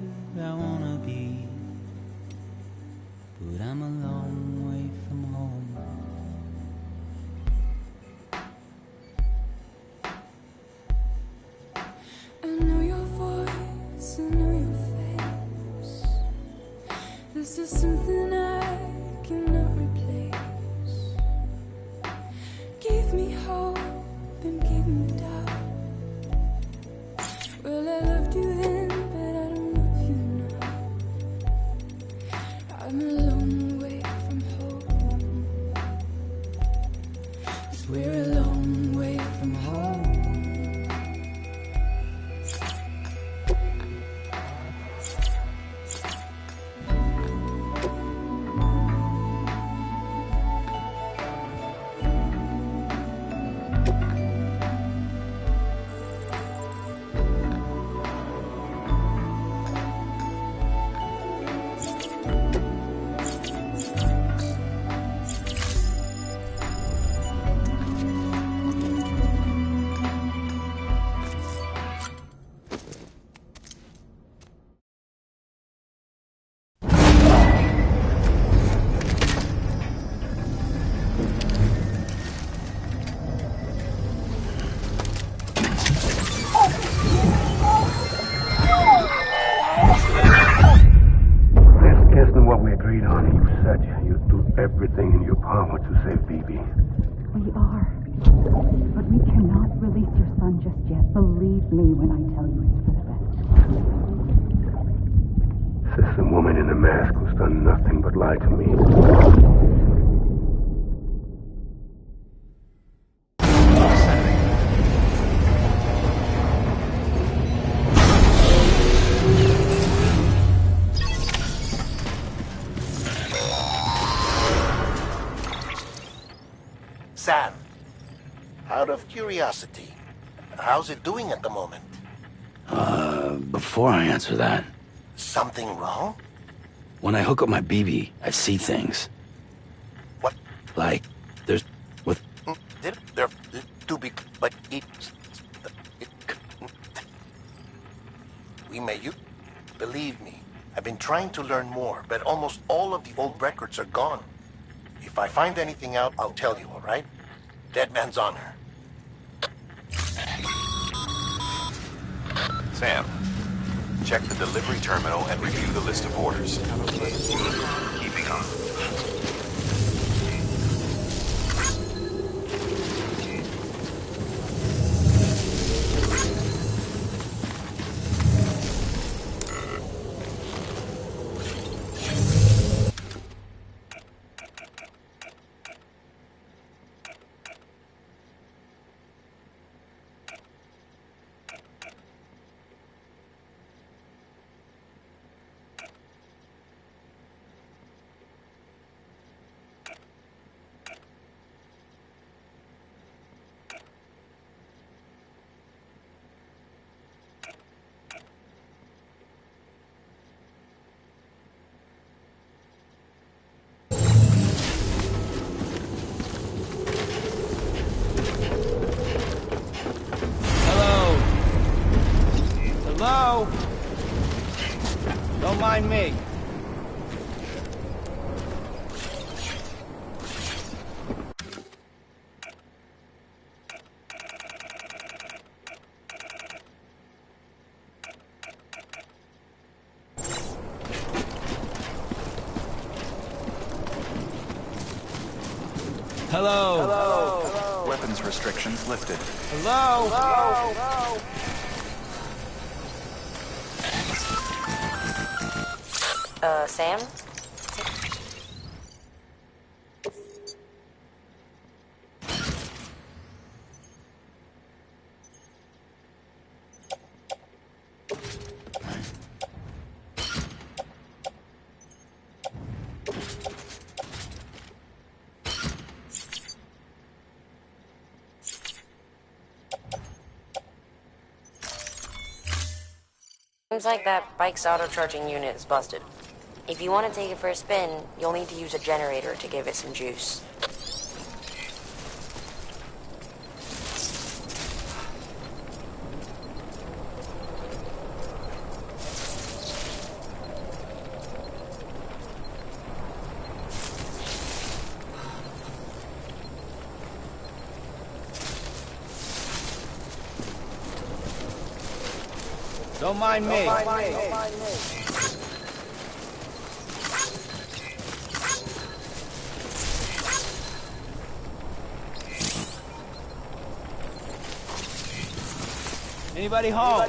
[SPEAKER 10] I wanna be. But I'm a long way from home.
[SPEAKER 11] I know your voice, I know your face. This is something I cannot replace. Give me hope and give me doubt. Well, I loved you then, but I don't love you now. I'm a long way from home. 'Cause we're a long way from home.
[SPEAKER 13] Everything in your power to save Bibi.
[SPEAKER 20] We are. But we cannot release your son just yet. Believe me when I tell you it's for the best.
[SPEAKER 13] Says some woman in a mask who's done nothing but lie to me.
[SPEAKER 12] Sam, out of curiosity, how's it doing at the moment?
[SPEAKER 2] Before I answer that,
[SPEAKER 12] Something wrong?
[SPEAKER 2] when I hook up my BB, I see things.
[SPEAKER 12] What?
[SPEAKER 2] Like, there's... with...
[SPEAKER 12] They're too big, but we may you. Believe me, I've been trying to learn more, but almost all of the old records are gone.
[SPEAKER 1] If I find anything out, I'll tell you, all right? Dead man's honor.
[SPEAKER 5] Sam, check the delivery terminal and review the list of orders. Keeping on.
[SPEAKER 9] Hello? Don't mind me. Hello?
[SPEAKER 3] Hello? Weapons restrictions lifted.
[SPEAKER 9] Hello? Hello?
[SPEAKER 15] Sam? Seems like that bike's auto-charging unit is busted. If you want to take it for a spin, you'll need to use a generator to give it some juice.
[SPEAKER 9] Don't mind me. Anybody home?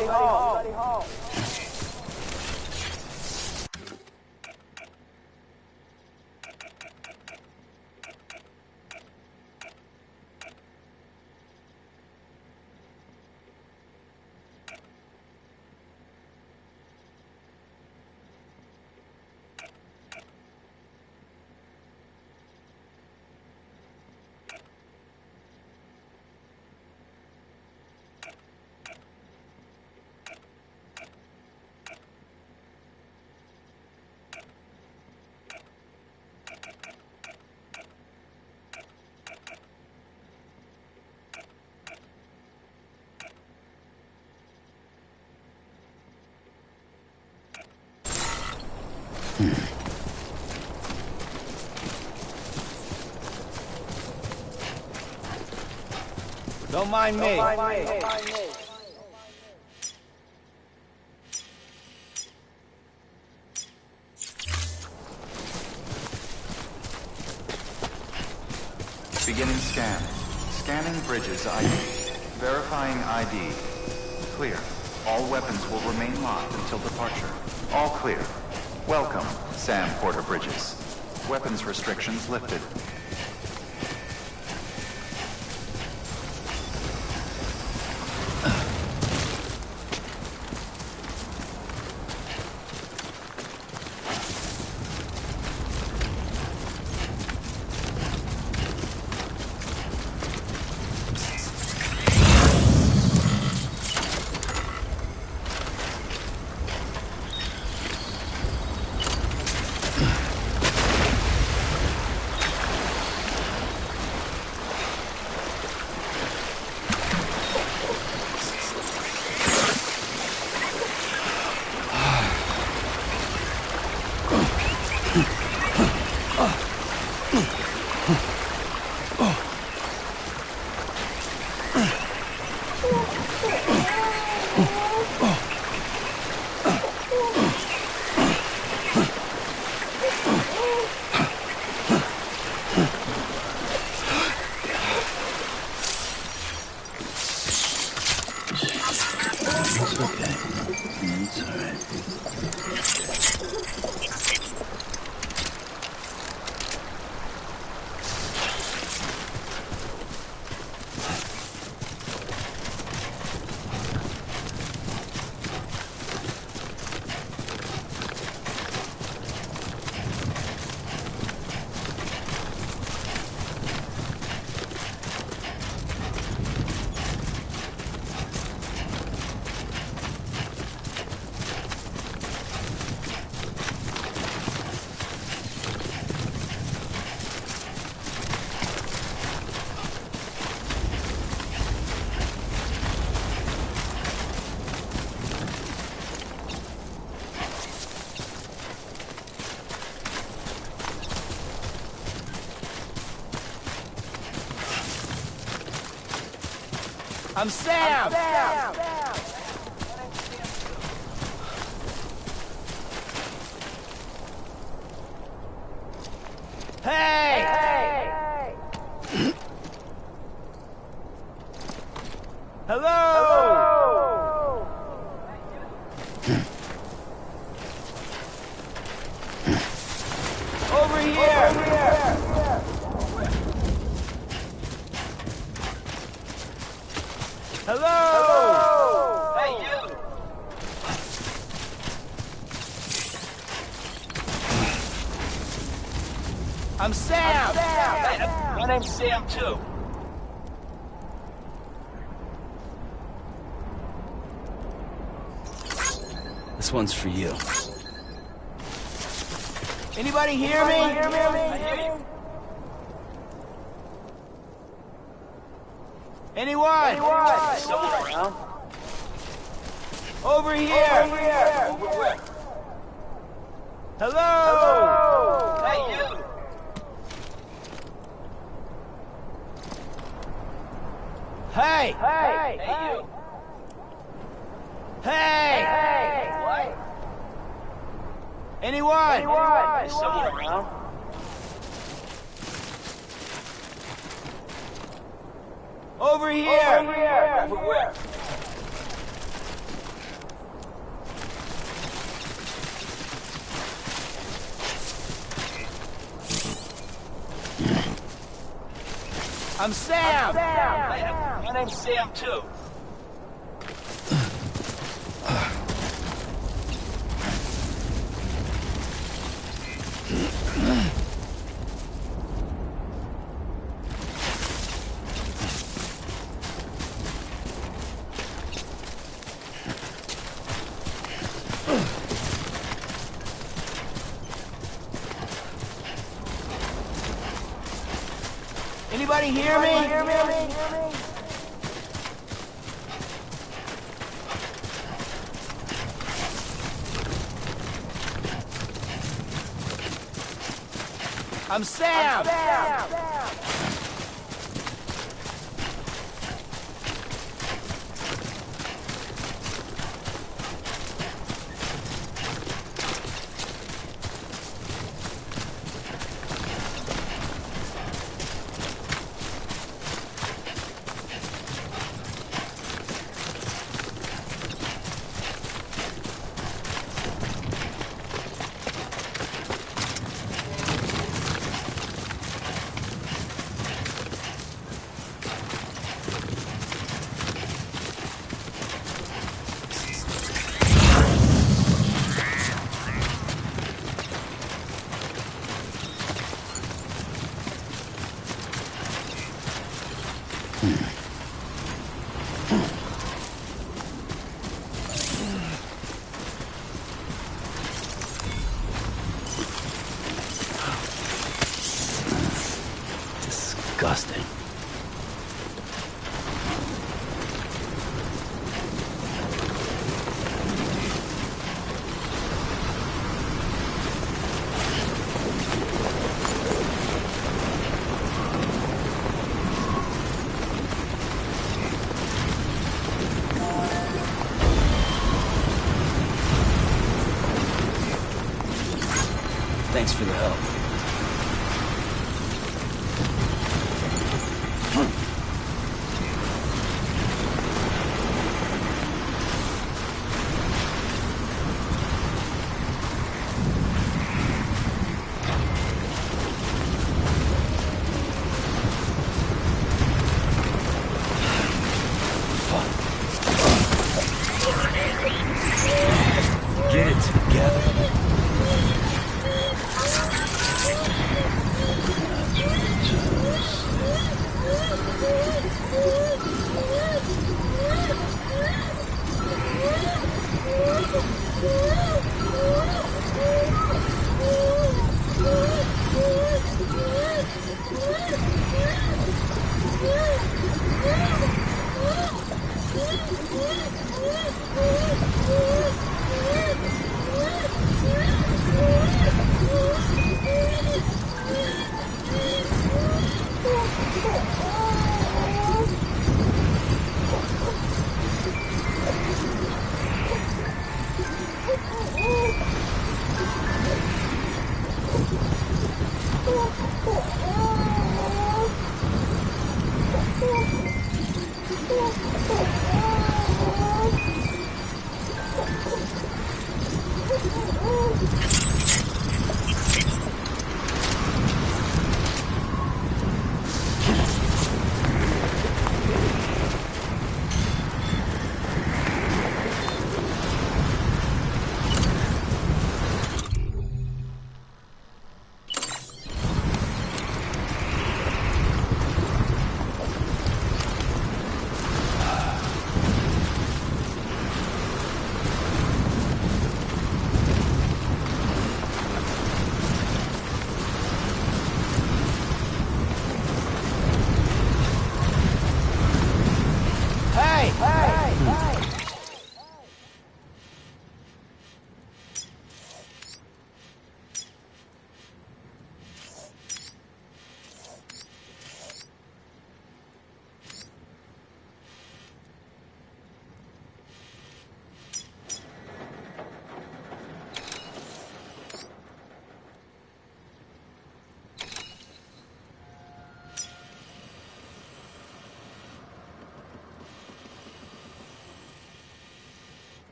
[SPEAKER 9] Don't mind me.
[SPEAKER 3] Beginning scan. Scanning bridges ID. Verifying ID. Clear. All weapons will remain locked until departure. All clear. Welcome, Sam Porter Bridges. Weapons restrictions lifted.
[SPEAKER 16] It's okay. It's all right.
[SPEAKER 9] I'm Sam! Hey! Hello! Over here! Hello! Hey, you! I'm Sam! Hey, my name's Sam, too.
[SPEAKER 16] This one's for you.
[SPEAKER 9] Anybody hear me? I hear you. Anyone?
[SPEAKER 17] Someone around?
[SPEAKER 9] Over here!
[SPEAKER 17] Over where?
[SPEAKER 9] Hello!
[SPEAKER 17] Hey, you!
[SPEAKER 9] Hey!
[SPEAKER 17] Hey, you!
[SPEAKER 9] Hey!
[SPEAKER 17] What?
[SPEAKER 9] Anyone?
[SPEAKER 17] Is someone around?
[SPEAKER 9] Over here!
[SPEAKER 17] Over where?
[SPEAKER 9] I'm Sam!
[SPEAKER 17] Hey, my name's Sam, too.
[SPEAKER 9] Anybody hear me? I'm Sam!
[SPEAKER 16] Disgusting. Thanks for the help.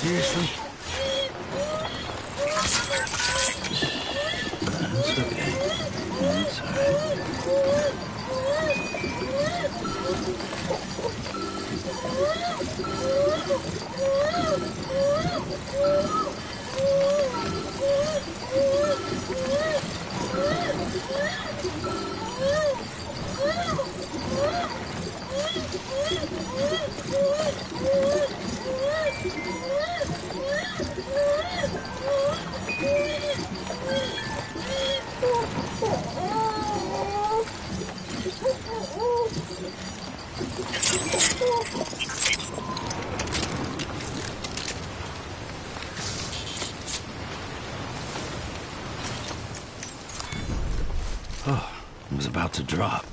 [SPEAKER 16] Seriously? That's okay. It's alright. Oh, it was about to drop.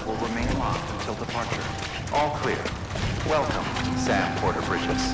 [SPEAKER 3] will remain locked until departure. All clear. Welcome, Sam Porter Bridges.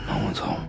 [SPEAKER 16] No one's home.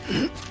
[SPEAKER 2] Mm-hmm.